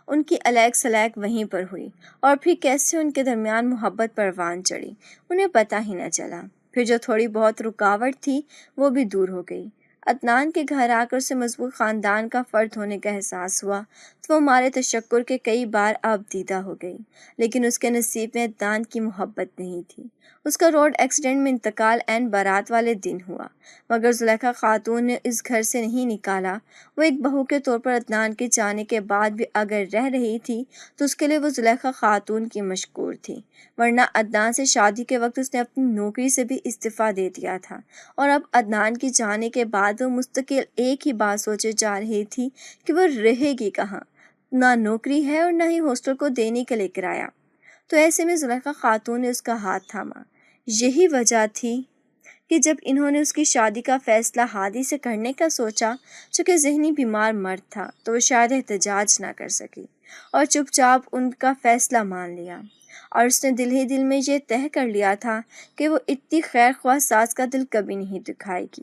ان کی الیگ سلیگ وہیں پر ہوئی، اور پھر کیسے ان کے درمیان محبت پروان چڑھی انہیں پتہ ہی نہ چلا۔ پھر جو تھوڑی بہت رکاوٹ تھی وہ بھی دور ہو گئی۔ عدنان کے گھر آ کر اسے مضبوط خاندان کا فرد ہونے کا احساس ہوا تو وہ ہمارے تشکر کے کئی بار آبدیدہ ہو گئی، لیکن اس کے نصیب میں عدنان کی محبت نہیں تھی۔ اس کا روڈ ایکسیڈنٹ میں انتقال عین بارات والے دن ہوا، مگر زلیخا خاتون نے اس گھر سے نہیں نکالا۔ وہ ایک بہو کے طور پر عدنان کے جانے کے بعد بھی اگر رہ رہی تھی تو اس کے لیے وہ زلیخا خاتون کی مشکور تھی، ورنہ عدنان سے شادی کے وقت اس نے اپنی نوکری سے بھی استعفیٰ دے دیا تھا، اور اب عدنان کی جانے کے بعد وہ مستقل ایک ہی بات سوچے جا رہی تھی کہ وہ رہے گی کہاں۔ نہ نوکری ہے اور نہ ہی ہاسٹل کو دینے کے لیے کرایہ۔ تو ایسے میں زلیخا خاتون نے اس کا ہاتھ تھاما۔ یہی وجہ تھی کہ جب انہوں نے اس کی شادی کا فیصلہ ہادی سے کرنے کا سوچا، چونکہ ذہنی بیمار مرد تھا تو وہ شاید احتجاج نہ کر سکی، اور چپ چاپ ان کا فیصلہ مان لیا، اور اس نے دل ہی دل میں یہ طے کر لیا تھا کہ وہ اتنی خیر خواہ ساس کا دل کبھی نہیں دکھائے گی،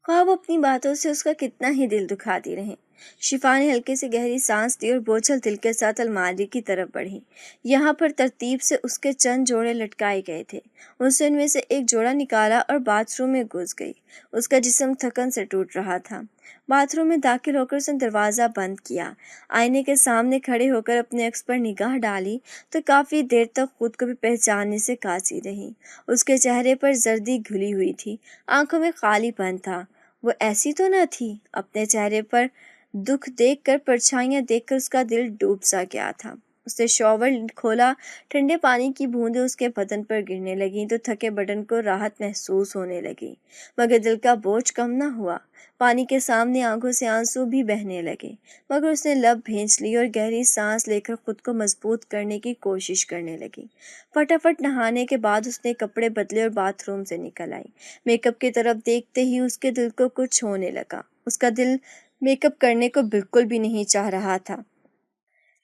خواہ وہ اپنی باتوں سے اس کا کتنا ہی دل دکھاتی رہیں۔ شفا نے ہلکے سے گہری سانس دی اور بوجھل دل کے ساتھ الماری کی طرف بڑھی۔ یہاں پر ترتیب سے اس کے چند جوڑے لٹکائے گئے تھے۔ اس نے ان میں سے ایک جوڑا نکالا اور باتھ روم میں گھس گئی۔ اس کا جسم تھکن سے ٹوٹ رہا تھا۔ باتھ روم میں داخل ہو کر اس نے دروازہ بند کیا، آئینے کے سامنے کھڑے ہو کر اپنے عکس پر نگاہ ڈالی تو کافی دیر تک خود کو بھی پہچاننے سے قاصر رہی۔ اس کے چہرے پر زردی گھلی ہوئی تھی، آنکھوں میں خالی پن تھا۔ وہ ایسی تو نہ تھی؟ اپنے چہرے پر دکھ دیکھ کر، پرچھائیاں دیکھ کر اس کا دل ڈوب سا گیا تھا۔ اس نے شاور کھولا، ٹھنڈے پانی کی بوندیں اس کے بدن پر گرنے لگیں تو تھکے بدن کو راحت محسوس ہونے لگی، مگر دل کا بوجھ کم نہ ہوا۔ پانی کے سامنے آنکھوں سے آنسو بھی بہنے لگے، مگر اس نے لب بھینچ لی اور گہری سانس لے کر خود کو مضبوط کرنے کی کوشش کرنے لگی۔ فٹافٹ نہانے کے بعد اس نے کپڑے بدلے اور باتھ روم سے نکل آئی۔ میک اپ کی طرف دیکھتے ہی اس کے دل کو کچھ ہونے لگا۔ اس کا دل میک اپ کرنے کو بالکل بھی نہیں چاہ رہا تھا،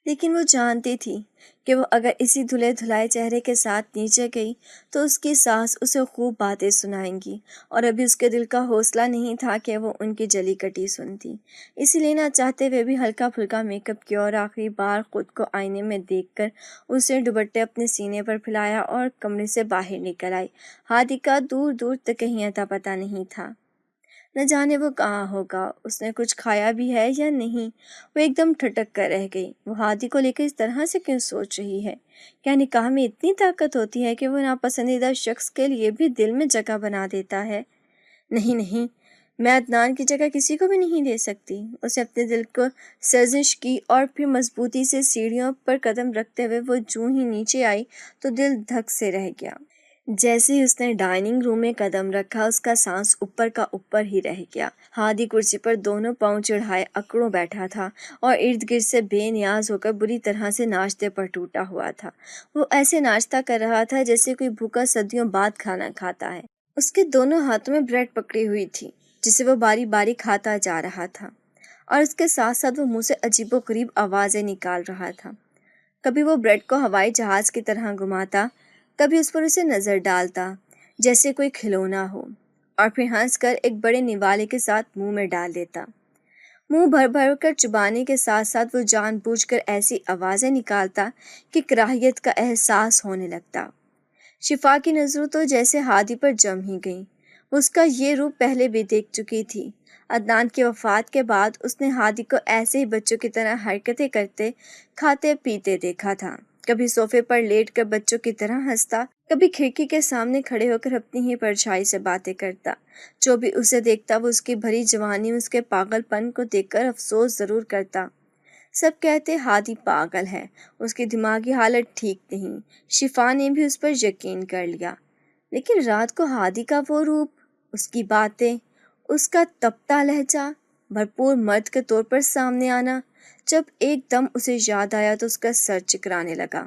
لیکن وہ جانتی تھی کہ وہ اگر اسی دھلے دھلائے چہرے کے ساتھ نیچے گئی تو اس کی ساس اسے خوب باتیں سنائیں گی، اور ابھی اس کے دل کا حوصلہ نہیں تھا کہ وہ ان کی جلی کٹی سنتی۔ اسی لیے نہ چاہتے ہوئے بھی ہلکا پھلکا میک اپ کیا اور آخری بار خود کو آئینے میں دیکھ کر اسے دوپٹے اپنے سینے پر پھیلایا اور کمرے سے باہر نکل آئی۔ ہادی کا دور دور تک کہیں اتا پتہ نہیں تھا۔ نہ جانے وہ کہاں ہوگا، اس نے کچھ کھایا بھی ہے یا نہیں۔ وہ ایک دم ٹھٹک کر رہ گئی۔ وہ ہادی کو لے کر اس طرح سے کیوں سوچ رہی ہے؟ کیا نکاح میں اتنی طاقت ہوتی ہے کہ وہ ناپسندیدہ شخص کے لیے بھی دل میں جگہ بنا دیتا ہے؟ نہیں نہیں، میں عدنان کی جگہ کسی کو بھی نہیں دے سکتی۔ اسے اپنے دل کو سرزش کی اور پھر مضبوطی سے سیڑھیوں پر قدم رکھتے ہوئے وہ جوں ہی نیچے آئی تو دل دھک سے رہ گیا۔ جیسے ہی اس نے ڈائننگ روم میں قدم رکھا، اس کا سانس اوپر کا اوپر ہی رہ گیا۔ ہادی کرسی پر دونوں پاؤں چڑھائے اکڑوں بیٹھا تھا اور ارد گرد سے بے نیاز ہو کر بری طرح سے ناشتے پر ٹوٹا ہوا تھا۔ وہ ایسے ناشتہ کر رہا تھا جیسے کوئی بھوکا صدیوں بعد کھانا کھاتا ہے۔ اس کے دونوں ہاتھوں میں بریڈ پکڑی ہوئی تھی جسے وہ باری باری کھاتا جا رہا تھا، اور اس کے ساتھ ساتھ وہ منہ سے عجیب و غریب آوازیں نکال رہا تھا۔ کبھی وہ بریڈ کو ہوائی جہاز کی طرح گھماتا، کبھی اس پر اسے نظر ڈالتا جیسے کوئی کھلونا ہو، اور پھر ہنس کر ایک بڑے نوالے کے ساتھ منہ میں ڈال دیتا۔ منہ بھر بھر کر چبانے کے ساتھ ساتھ وہ جان بوجھ کر ایسی آوازیں نکالتا کہ کراہیت کا احساس ہونے لگتا۔ شفا کی نظروں تو جیسے ہادی پر جم ہی گئیں۔ اس کا یہ روپ پہلے بھی دیکھ چکی تھی۔ عدنان کی وفات کے بعد اس نے ہادی کو ایسے ہی بچوں کی طرح حرکتیں کرتے، کھاتے پیتے دیکھا تھا۔ کبھی صوفے پر لیٹ کر بچوں کی طرح ہنستا، کبھی کھڑکی کے سامنے کھڑے ہو کر اپنی ہی پرچھائی سے باتیں کرتا۔ جو بھی اسے دیکھتا وہ اس کی بھری جوانی میں اس کے پاگل پن کو دیکھ کر افسوس ضرور کرتا۔ سب کہتے ہادی پاگل ہے، اس کی دماغی حالت ٹھیک نہیں۔ شفا نے بھی اس پر یقین کر لیا، لیکن رات کو ہادی کا وہ روپ، اس کی باتیں، اس کا تپتا لہجہ، بھرپور مرد کے طور پر سامنے آنا، جب ایک دم اسے یاد آیا تو اس کا سر چکرانے لگا۔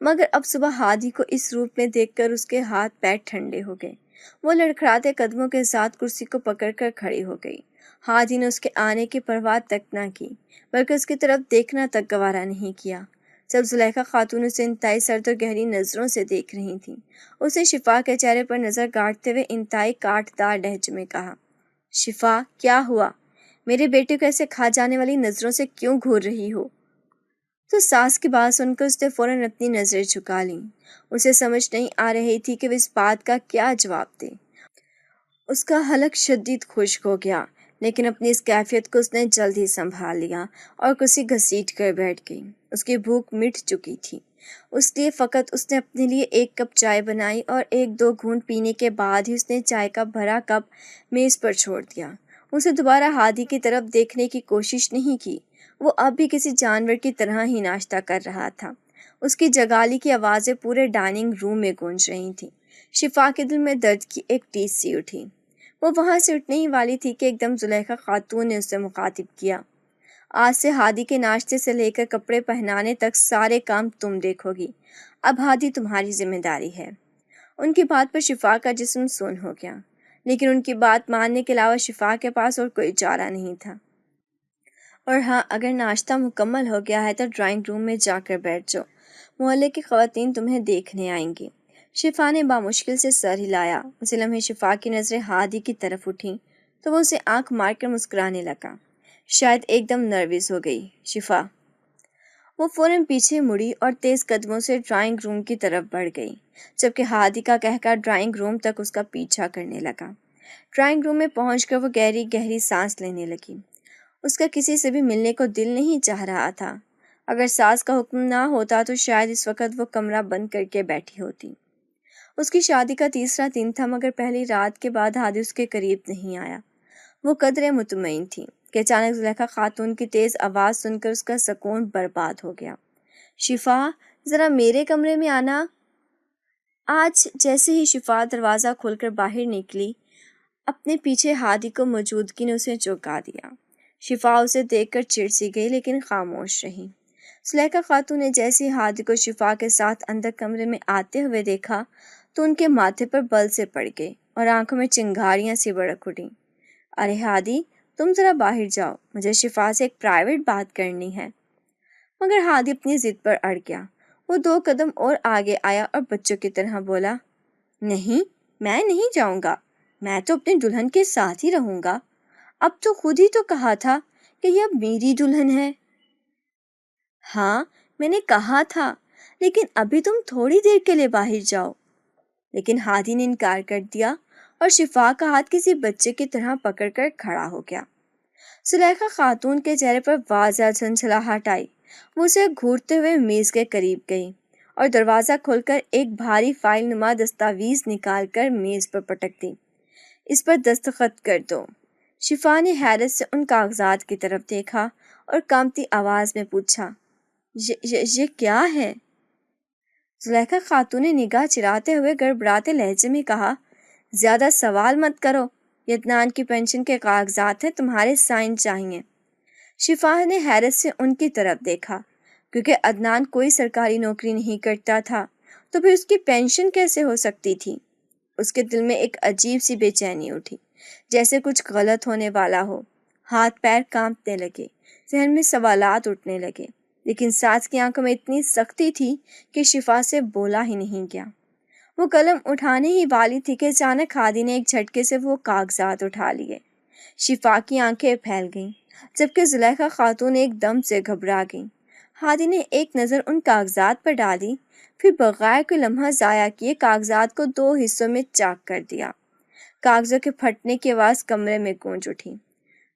مگر اب صبح ہادی کو اس روپ میں دیکھ کر اس کے ہاتھ پیر ٹھنڈے ہو گئے۔ وہ لڑکھڑاتے قدموں کے ساتھ کرسی کو پکڑ کر کھڑی ہو گئی۔ ہادی نے اس کے آنے کی پرواہ تک نہ کی، بلکہ اس کی طرف دیکھنا تک گوارا نہیں کیا۔ جب زلیخا خاتون اسے انتہائی سرد اور گہری نظروں سے دیکھ رہی تھیں، اس نے شفا کے چہرے پر نظر گاڑتے ہوئے انتہائی کاٹ دار لہجے میں کہا، شفا کیا ہوا؟ میرے بیٹے کو ایسے کھا جانے والی نظروں سے کیوں گھور رہی ہو؟ تو ساس کی بات سن کر اس نے فوراً اپنی نظریں جھکا لیں۔ اسے سمجھ نہیں آ رہی تھی کہ وہ اس بات کا کیا جواب دے۔ اس کا حلق شدید خشک ہو گیا، لیکن اپنی اس کیفیت کو اس نے جلد ہی سنبھال لیا اور کرسی گھسیٹ کر بیٹھ گئی۔ اس کی بھوک مٹ چکی تھی، اس لیے فقط اس نے اپنے لیے ایک کپ چائے بنائی اور ایک دو گھونٹ پینے کے بعد ہی اس نے چائے کا بھرا کپ میز پر چھوڑ دیا۔ اسے دوبارہ ہادی کی طرف دیکھنے کی کوشش نہیں کی۔ وہ اب بھی کسی جانور کی طرح ہی ناشتہ کر رہا تھا۔ اس کی جگالی کی آوازیں پورے ڈائننگ روم میں گونج رہی تھیں۔ شفا کے دل میں درد کی ایک ٹیس سی اٹھی۔ وہ وہاں سے اٹھنے ہی والی تھی کہ ایک دم زلیخا خاتون نے اسے مخاطب کیا۔ آج سے ہادی کے ناشتے سے لے کر کپڑے پہنانے تک سارے کام تم دیکھو گی۔ اب ہادی تمہاری ذمہ داری ہے۔ ان کی بات پر شفا کا جسم سن ہو گیا، لیکن ان کی بات ماننے کے علاوہ شفا کے پاس اور کوئی چارہ نہیں تھا۔ اور ہاں، اگر ناشتہ مکمل ہو گیا ہے تو ڈرائنگ روم میں جا کر بیٹھ جاؤ، محلے کی خواتین تمہیں دیکھنے آئیں گی۔ شفا نے بامشکل سے سر ہلایا۔ اسی لمحے شفا کی نظریں ہادی کی طرف اٹھیں تو وہ اسے آنکھ مار کر مسکرانے لگا، شاید ایک دم نروس ہو گئی۔ شفا، وہ فوراً پیچھے مڑی اور تیز قدموں سے ڈرائنگ روم کی طرف بڑھ گئی، جبکہ ہادی کا کہکہ ڈرائنگ روم تک اس کا پیچھا کرنے لگا۔ ڈرائنگ روم میں پہنچ کر وہ گہری گہری سانس لینے لگی۔ اس کا کسی سے بھی ملنے کو دل نہیں چاہ رہا تھا۔ اگر ساس کا حکم نہ ہوتا تو شاید اس وقت وہ کمرہ بند کر کے بیٹھی ہوتی۔ اس کی شادی کا تیسرا دن تھا، مگر پہلی رات کے بعد ہادی اس کے قریب نہیں آیا۔ وہ قدرے مطمئن تھی کہ اچانک زلیخا خاتون کی تیز آواز سن کر اس کا سکون برباد ہو گیا۔ شفا، ذرا میرے کمرے میں آنا۔ آج جیسے ہی شفا دروازہ کھول کر باہر نکلی، اپنے پیچھے ہادی کو موجودگی نے اسے چونکا دیا۔ شفا اسے دیکھ کر چڑ سی گئی، لیکن خاموش رہی۔ زلیخا خاتون نے جیسے ہادی کو شفا کے ساتھ اندر کمرے میں آتے ہوئے دیکھا تو ان کے ماتھے پر بل سے پڑ گئے اور آنکھوں میں چنگاریاں سی بڑک اٹھیں۔ ارے ہادی، تم ذرا باہر جاؤ، مجھے شفا سے ایک پرائیویٹ بات کرنی ہے۔ مگر ہادی اپنی ضد پر اڑ گیا۔ وہ دو قدم اور آگے آیا اور بچوں کی طرح بولا، نہیں، میں نہیں جاؤں گا، میں تو اپنے دلہن کے ساتھ ہی رہوں گا۔ اب تو خود ہی تو کہا تھا کہ یہ اب میری دلہن ہے۔ ہاں، میں نے کہا تھا، لیکن ابھی تم تھوڑی دیر کے لیے باہر جاؤ۔ لیکن ہادی نے انکار کر دیا اور شفا کا ہاتھ کسی بچے کی طرح پکڑ کر کھڑا ہو گیا۔ زلیخا خاتون کے چہرے پر واضح جھنجھلاہٹ آئی۔ وہ اسے گھورتے ہوئے میز کے قریب گئی اور دروازہ کھول کر ایک بھاری فائل نما دستاویز نکال کر میز پر پٹک دی۔ اس پر دستخط کر دو۔ شفا نے حیرت سے ان کاغذات کی طرف دیکھا اور کانپتی آواز میں پوچھا، یہ کیا ہے؟ زلیخا خاتون نے نگاہ چراتے ہوئے گڑبڑاتے لہجے میں کہا، زیادہ سوال مت کرو، یہ عدنان کی پینشن کے کاغذات ہیں، تمہارے سائن چاہیے۔ شفا نے حیرت سے ان کی طرف دیکھا، کیونکہ عدنان کوئی سرکاری نوکری نہیں کرتا تھا تو پھر اس کی پینشن کیسے ہو سکتی تھی؟ اس کے دل میں ایک عجیب سی بے چینی اٹھی، جیسے کچھ غلط ہونے والا ہو۔ ہاتھ پیر کانپنے لگے، ذہن میں سوالات اٹھنے لگے، لیکن ساس کی آنکھوں میں اتنی سختی تھی کہ شفا سے بولا ہی نہیں گیا۔ وہ قلم اٹھانے ہی والی تھی کہ اچانک ہادی نے ایک جھٹکے سے وہ کاغذات اٹھا لیے۔ شفا کی آنکھیں پھیل گئیں، جبکہ زلیخا خاتون ایک دم سے گھبرا گئیں۔ ہادی نے ایک نظر ان کاغذات پر ڈالی، پھر بغیر کوئی لمحہ ضائع کیے کاغذات کو دو حصوں میں چاک کر دیا۔ کاغذوں کے پھٹنے کی آواز کمرے میں گونج اٹھی۔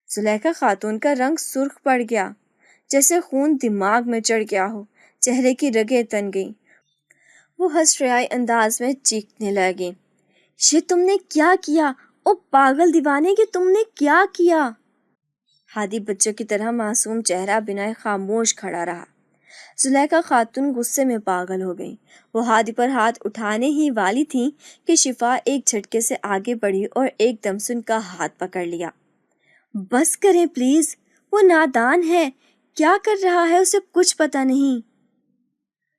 زلیخا خاتون کا رنگ سرخ پڑ گیا، جیسے خون دماغ میں چڑھ گیا ہو، چہرے کی رگیں تن گئیں۔ وہ حسرائے انداز میں چیخنے لگی، یہ تم نے کیا کیا؟ او پاگل دیوانے، کہ تم نے کیا کیا؟ ہادی بچوں کی طرح معصوم چہرہ بنائے خاموش کھڑا رہا۔ زلیخا خاتون غصے میں پاگل ہو گئی۔ وہ ہادی پر ہاتھ اٹھانے ہی والی تھی کہ شفا ایک جھٹکے سے آگے بڑھی اور ایک دم سے ان کا ہاتھ پکڑ لیا۔ بس کریں پلیز، وہ نادان ہے، کیا کر رہا ہے اسے کچھ پتہ نہیں۔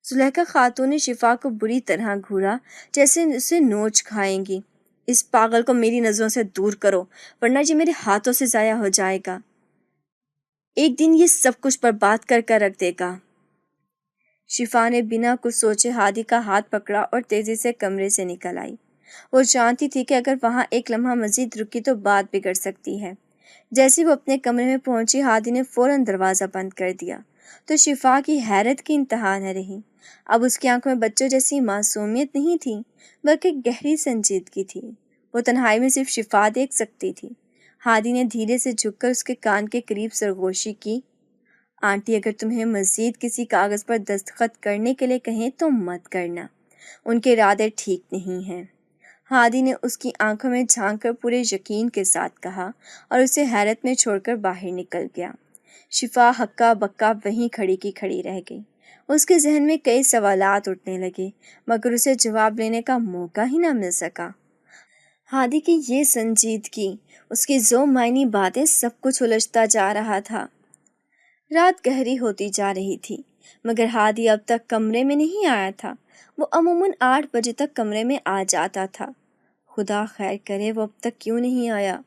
زلیخا خاتون نے شفا کو بری طرح گھورا، جیسے اسے نوچ کھائیں گی۔ اس پاگل کو میری نظروں سے دور کرو، ورنہ یہ میرے ہاتھوں سے ضائع ہو جائے گا۔ ایک دن یہ سب کچھ برباد کر کر رکھ دے گا۔ شفا نے بنا کچھ سوچے ہادی کا ہاتھ پکڑا اور تیزی سے کمرے سے نکل آئی۔ وہ جانتی تھی کہ اگر وہاں ایک لمحہ مزید رکی تو بات بگڑ سکتی ہے۔ جیسے وہ اپنے کمرے میں پہنچی، ہادی نے فوراً دروازہ بند کر دیا تو شفا کی حیرت کی انتہا نہ رہی۔ اب اس کی آنکھوں میں بچوں جیسی معصومیت نہیں تھی، بلکہ گہری سنجیدگی تھی۔ وہ تنہائی میں صرف شفا دیکھ سکتی تھی۔ ہادی نے دھیرے سے جھک کر اس کے کان کے قریب سرگوشی کی۔ آنٹی اگر تمہیں مزید کسی کاغذ پر دستخط کرنے کے لیے کہیں تو مت کرنا، ان کے ارادے ٹھیک نہیں ہیں۔ ہادی نے اس کی آنکھوں میں جھانک کر پورے یقین کے ساتھ کہا اور اسے حیرت میں چھوڑ کر باہر نکل گیا۔ شفا ہکا بکا وہیں کھڑی کی کھڑی رہ گئی۔ اس کے ذہن میں کئی سوالات اٹھنے لگے مگر اسے جواب لینے کا موقع ہی نہ مل سکا۔ ہادی کی یہ سنجیدگی، اس کی ذو معنی باتیں، سب کچھ الجھتا جا رہا تھا۔ رات گہری ہوتی جا رہی تھی مگر ہادی اب تک کمرے میں نہیں آیا تھا۔ وہ عموماً 8 بجے تک کمرے میں آ جاتا تھا۔ خدا خیر کرے وہ اب تک کیوں نہیں آیا۔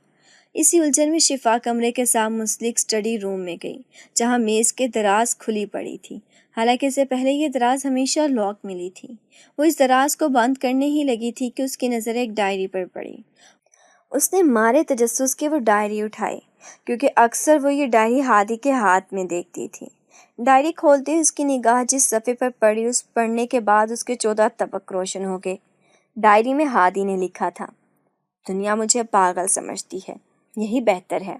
اسی الجھن میں شفا کمرے کے ساتھ منسلک اسٹڈی روم میں گئی جہاں میز کے دراز کھلی پڑی تھی، حالانکہ اسے پہلے یہ دراز ہمیشہ لاک ملی تھی۔ وہ اس دراز کو بند کرنے ہی لگی تھی کہ اس کی نظر ایک ڈائری پر پڑی۔ اس نے مارے تجسس کے وہ ڈائری اٹھائی کیونکہ اکثر وہ یہ ڈائری ہادی کے ہاتھ میں دیکھتی تھی۔ ڈائری کھولتے ہی اس کی نگاہ جس صفحے پر پڑی، اس پڑھنے کے بعد اس کے 14 طبق روشن ہو گئے۔ ڈائری میں ہادی نے لکھا تھا، دنیا مجھے پاگل سمجھتی ہے، یہی بہتر ہے۔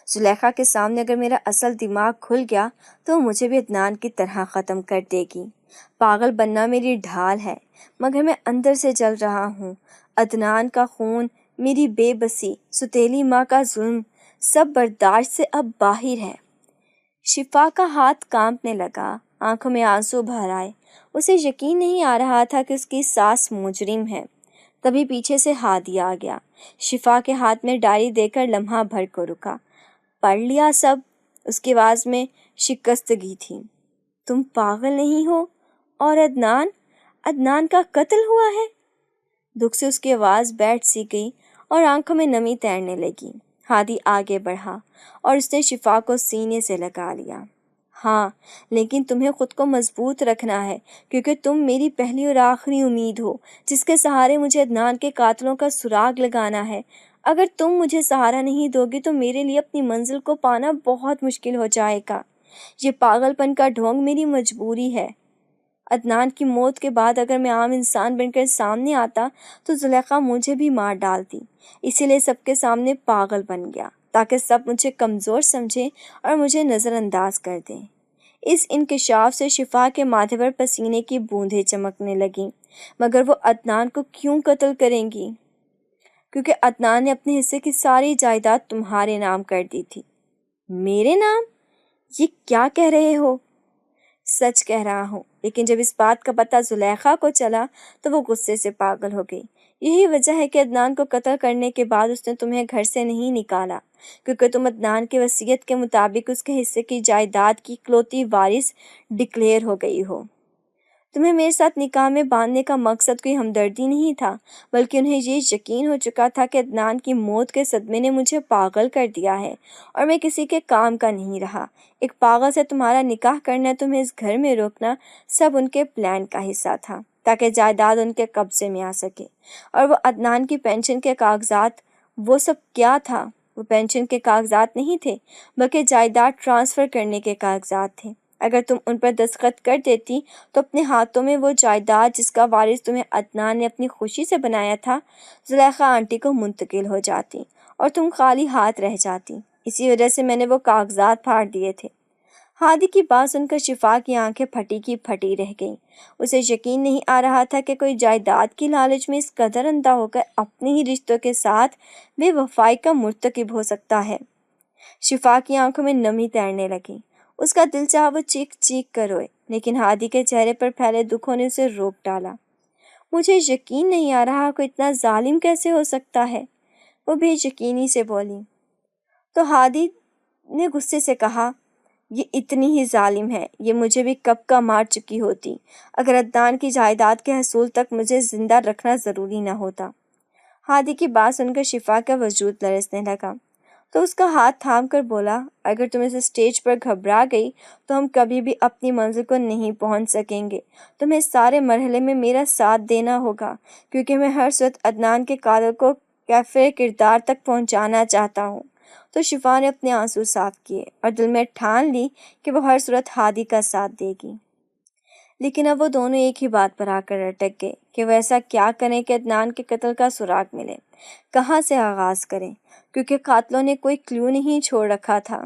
زلیخا کے سامنے اگر میرا اصل دماغ کھل گیا تو مجھے بھی عدنان کی طرح ختم کر دے گی۔ پاگل بننا میری ڈھال ہے مگر میں اندر سے جل رہا ہوں۔ عدنان کا خون، میری بے بسی، ستیلی ماں کا ظلم، سب برداشت سے اب باہر ہے۔ شفا کا ہاتھ کانپنے لگا، آنکھوں میں آنسو بھر آئے۔ اسے یقین نہیں آ رہا تھا کہ اس کی ساس مجرم ہے۔ تبھی پیچھے سے ہادی آ گیا۔ شفا کے ہاتھ میں ڈائری دے کر لمحہ بھر کو رکا۔ پڑھ لیا سب؟ اس کی آواز میں شکستگی تھی۔ تم پاگل نہیں ہو؟ اور عدنان کا قتل ہوا ہے؟ دکھ سے اس کی آواز بیٹھ سی گئی اور آنکھوں میں نمی تیرنے لگی۔ ہادی آگے بڑھا اور اس نے شفا کو سینے سے لگا لیا۔ ہاں، لیکن تمہیں خود کو مضبوط رکھنا ہے کیونکہ تم میری پہلی اور آخری امید ہو جس کے سہارے مجھے عدنان کے قاتلوں کا سراغ لگانا ہے۔ اگر تم مجھے سہارا نہیں دو گی تو میرے لیے اپنی منزل کو پانا بہت مشکل ہو جائے گا۔ یہ پاگل پن کا ڈھونگ میری مجبوری ہے۔ عدنان کی موت کے بعد اگر میں عام انسان بن کر سامنے آتا تو زلیخا مجھے بھی مار ڈالتی، اسی لیے سب کے سامنے پاگل بن گیا تاکہ سب مجھے کمزور سمجھیں اور مجھے نظر انداز کر دیں۔ اس انکشاف سے شفا کے ماتھے پر پسینے کی بوندیں چمکنے لگیں۔ مگر وہ عدنان کو کیوں قتل کریں گی؟ کیونکہ عدنان نے اپنے حصے کی ساری جائیداد تمہارے نام کر دی تھی۔ میرے نام؟ یہ کیا کہہ رہے ہو؟ سچ کہہ رہا ہوں، لیکن جب اس بات کا پتہ زلیخا کو چلا تو وہ غصے سے پاگل ہو گئی۔ یہی وجہ ہے کہ عدنان کو قتل کرنے کے بعد اس نے تمہیں گھر سے نہیں نکالا، کیونکہ تم عدنان کی وصیت کے مطابق اس کے حصے کی جائیداد کی اکلوتی وارث ڈکلیئر ہو گئی ہو۔ تمہیں میرے ساتھ نکاح میں باندھنے کا مقصد کوئی ہمدردی نہیں تھا، بلکہ انہیں یہ یقین ہو چکا تھا کہ عدنان کی موت کے صدمے نے مجھے پاگل کر دیا ہے اور میں کسی کے کام کا نہیں رہا۔ ایک پاگل سے تمہارا نکاح کرنا، تمہیں اس گھر میں روکنا، سب ان کے پلان کا حصہ تھا تاکہ جائیداد ان کے قبضے میں آ سکے۔ اور وہ عدنان کی پینشن کے کاغذات، وہ سب کیا تھا؟ وہ پینشن کے کاغذات نہیں تھے بلکہ جائیداد ٹرانسفر کرنے کے کاغذات تھے۔ اگر تم ان پر دستخط کر دیتی تو اپنے ہاتھوں میں وہ جائیداد جس کا وارث تمہیں عدنان نے اپنی خوشی سے بنایا تھا، زلیخا آنٹی کو منتقل ہو جاتی اور تم خالی ہاتھ رہ جاتی۔ اسی وجہ سے میں نے وہ کاغذات پھاڑ دیے تھے۔ ہادی کی بات سن کر شفا کی آنکھیں پھٹی کی پھٹی رہ گئیں۔ اسے یقین نہیں آ رہا تھا کہ کوئی جائیداد کی لالچ میں اس قدر اندھا ہو کر اپنے ہی رشتوں کے ساتھ بے وفائی کا مرتکب ہو سکتا ہے۔ شفا کی آنکھوں میں نمی تیرنے لگی۔ اس کا دل چاہا وہ چیخ چیخ کر روئے، لیکن ہادی کے چہرے پر پھیلے دکھوں نے اسے روک ڈالا۔ مجھے یقین نہیں آ رہا، کوئی اتنا ظالم کیسے ہو سکتا ہے؟ وہ بے یقینی سے بولی۔ تو ہادی نے غصے سے کہا، یہ اتنی ہی ظالم ہے، یہ مجھے بھی کب کا مار چکی ہوتی اگر عدنان کی جائیداد کے حصول تک مجھے زندہ رکھنا ضروری نہ ہوتا۔ ہادی کی بات سن کر شفا کا وجود لرزنے لگا تو اس کا ہاتھ تھام کر بولا، اگر تم اس اسٹیج پر گھبرا گئی تو ہم کبھی بھی اپنی منزل کو نہیں پہنچ سکیں گے۔ تمہیں اس سارے مرحلے میں میرا ساتھ دینا ہوگا کیونکہ میں ہر صورت عدنان کے قاتل کو کیفر کردار تک پہنچانا چاہتا ہوں۔ تو شفا نے اپنے آنسو صاف کیے اور دل میں ٹھان لی کہ وہ ہر صورت ہادی کا ساتھ دے گی۔ لیکن اب وہ دونوں ایک ہی بات پر آ کر اٹک گئے کہ وہ ایسا کیا کریں کہ عدنان کے قتل کا سراغ ملے، کہاں سے آغاز کریں، کیونکہ قاتلوں نے کوئی کلیو نہیں چھوڑ رکھا تھا۔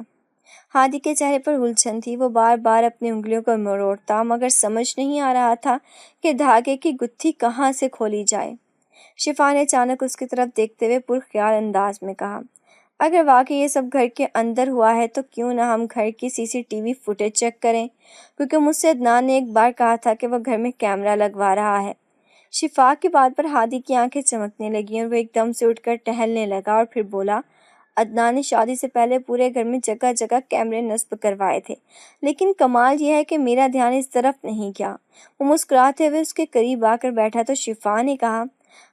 ہادی کے چہرے پر الجھن تھی، وہ بار بار اپنی انگلیوں کو مروڑتا مگر سمجھ نہیں آ رہا تھا کہ دھاگے کی گتھی کہاں سے کھولی جائے۔ شفا نے اچانک اس کی طرف دیکھتے ہوئے پرخیال انداز میں کہا، اگر واقعی یہ سب گھر کے اندر ہوا ہے تو کیوں نہ ہم گھر کی CCTV فوٹیج چیک کریں، کیونکہ مجھ سے عدنان نے ایک بار کہا تھا کہ وہ گھر میں کیمرہ لگوا رہا ہے۔ شفا کی بات پر ہادی کی آنکھیں چمکنے لگیں اور وہ ایک دم سے اٹھ کر ٹہلنے لگا اور پھر بولا، عدنان نے شادی سے پہلے پورے گھر میں جگہ جگہ کیمرے نصب کروائے تھے، لیکن کمال یہ ہے کہ میرا دھیان اس طرف نہیں گیا۔ وہ مسکراتے ہوئے اس کے قریب آ کر بیٹھا تو شفا نے کہا،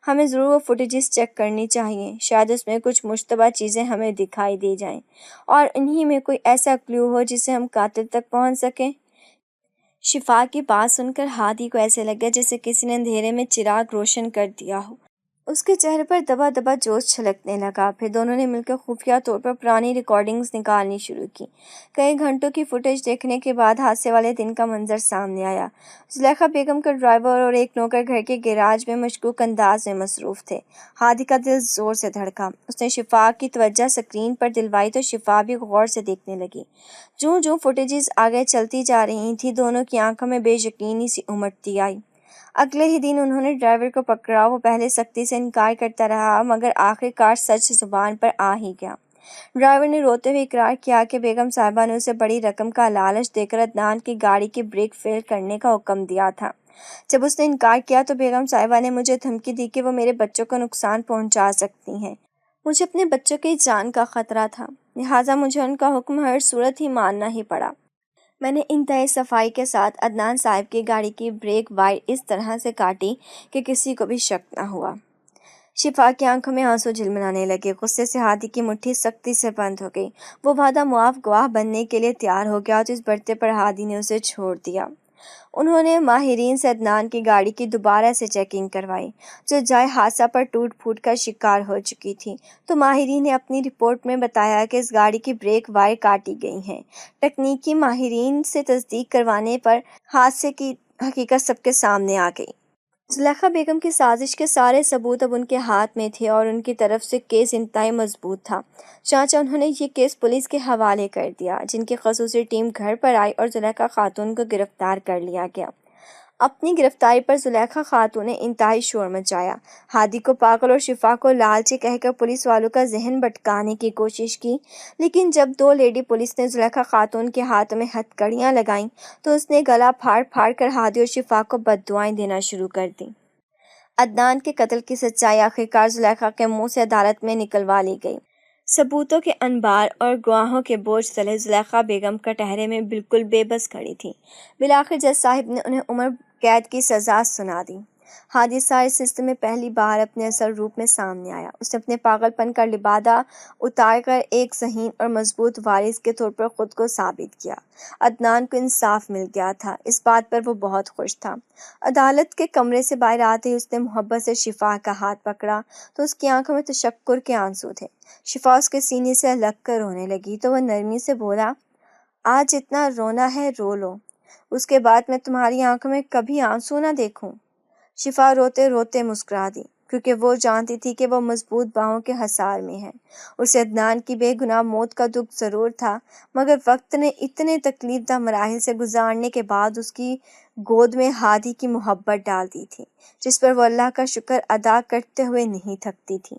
ہمیں ضرور وہ فوٹیجز چیک کرنی چاہیے، شاید اس میں کچھ مشتبہ چیزیں ہمیں دکھائی دے جائیں اور انہی میں کوئی ایسا کلیو ہو جس سے ہم قاتل تک پہنچ سکیں۔ شفا کی بات سن کر ہادی کو ایسے لگا جیسے کسی نے اندھیرے میں چراغ روشن کر دیا ہو۔ اس کے چہرے پر دبا دبا جوش چھلکنے لگا۔ پھر دونوں نے مل کر خفیہ طور پر پرانی ریکارڈنگز نکالنی شروع کی۔ کئی گھنٹوں کی فوٹیج دیکھنے کے بعد حادثے والے دن کا منظر سامنے آیا۔ زلیخا بیگم کا ڈرائیور اور ایک نوکر گھر کے گیراج میں مشکوک انداز میں مصروف تھے۔ ہادی کا دل زور سے دھڑکا۔ اس نے شفا کی توجہ سکرین پر دلوائی تو شفا بھی غور سے دیکھنے لگی۔ جوں جوں فوٹیجز آگے چلتی جا رہی تھی دونوں کی آنکھوں میں بے یقینی سی امٹتی آئی۔ اگلے ہی دن انہوں نے ڈرائیور کو پکڑا۔ وہ پہلے سختی سے انکار کرتا رہا مگر آخر کار سچ زبان پر آ ہی گیا۔ ڈرائیور نے روتے ہوئے اقرار کیا کہ بیگم صاحبہ نے اسے بڑی رقم کا لالچ دے کر عدنان کی گاڑی کی بریک فیل کرنے کا حکم دیا تھا۔ جب اس نے انکار کیا تو بیگم صاحبہ نے مجھے دھمکی دی کہ وہ میرے بچوں کو نقصان پہنچا سکتی ہیں۔ مجھے اپنے بچوں کی جان کا خطرہ تھا، لہٰذا مجھے ان کا حکم ہر صورت ہی ماننا ہی پڑا۔ میں نے انتہائی صفائی کے ساتھ عدنان صاحب کی گاڑی کی بریک وائر اس طرح سے کاٹی کہ کسی کو بھی شک نہ ہوا۔ شفا کی آنکھوں میں آنسو جھلملانے لگے۔ غصے سے ہادی کی مٹھی سختی سے بند ہو گئی۔ وہ وعدہ معاف گواہ بننے کے لیے تیار ہو گیا تو اس بڑھتے پر ہادی نے اسے چھوڑ دیا۔ انہوں نے ماہرین سے عدنان کی گاڑی کی دوبارہ سے چیکنگ کروائی جو جائے حادثہ پر ٹوٹ پھوٹ کا شکار ہو چکی تھی، تو ماہرین نے اپنی رپورٹ میں بتایا کہ اس گاڑی کی بریک وائر کاٹی گئی ہیں۔ تکنیکی ماہرین سے تصدیق کروانے پر حادثے کی حقیقت سب کے سامنے آ گئی۔ زلیخا بیگم کی سازش کے سارے ثبوت اب ان کے ہاتھ میں تھے اور ان کی طرف سے کیس انتہائی مضبوط تھا۔ چنانچہ انہوں نے یہ کیس پولیس کے حوالے کر دیا، جن کی خصوصی ٹیم گھر پر آئی اور زلیخا خاتون کو گرفتار کر لیا گیا۔ اپنی گرفتاری پر زلیخا خاتون نے انتہائی شور مچایا، ہادی کو پاگل اور شفا کو لالچی کہہ کر پولیس والوں کا ذہن بھٹکانے کی کوشش کی، لیکن جب دو لیڈی پولیس نے زلیخا خاتون کے ہاتھوں میں ہتھ کڑیاں لگائیں تو اس نے گلا پھاڑ پھاڑ کر ہادی اور شفا کو بددعائیں دینا شروع کر دیں۔ عدنان کے قتل کی سچائی آخرکار زلیخا کے منہ سے عدالت میں نکلوا لی گئی۔ ثبوتوں کے انبار اور گواہوں کے بوجھ تلے زلیخا بیگم کٹہرے میں بالکل بے بس کھڑی تھی۔ بالآخر جج صاحب نے انہیں عمر قید کی سزا سنا دی۔ ہادی سارے سلسلے میں پہلی بار اپنے اصل روپ میں سامنے آیا۔ اس نے اپنے پاگل پن کا لبادہ اتار کر ایک ذہین اور مضبوط وارث کے طور پر خود کو ثابت کیا۔ عدنان کو انصاف مل گیا تھا، اس بات پر وہ بہت خوش تھا۔ عدالت کے کمرے سے باہر آتے ہی اس نے محبت سے شفا کا ہاتھ پکڑا تو اس کی آنکھوں میں تشکر کے آنسو تھے۔ شفا اس کے سینے سے لگ کر رونے لگی تو وہ نرمی سے بولا، آج اتنا رونا ہے رو لو، اس کے بعد میں تمہاری آنکھوں میں کبھی آنسو نہ دیکھوں۔ شفا روتے روتے مسکرا دی کیونکہ وہ جانتی تھی کہ وہ مضبوط باہوں کے حصار میں ہے۔ اسے عدنان کی بے گناہ موت کا دکھ ضرور تھا مگر وقت نے اتنے تکلیف دہ مراحل سے گزارنے کے بعد اس کی گود میں ہادی کی محبت ڈال دی تھی جس پر وہ اللہ کا شکر ادا کرتے ہوئے نہیں تھکتی تھی۔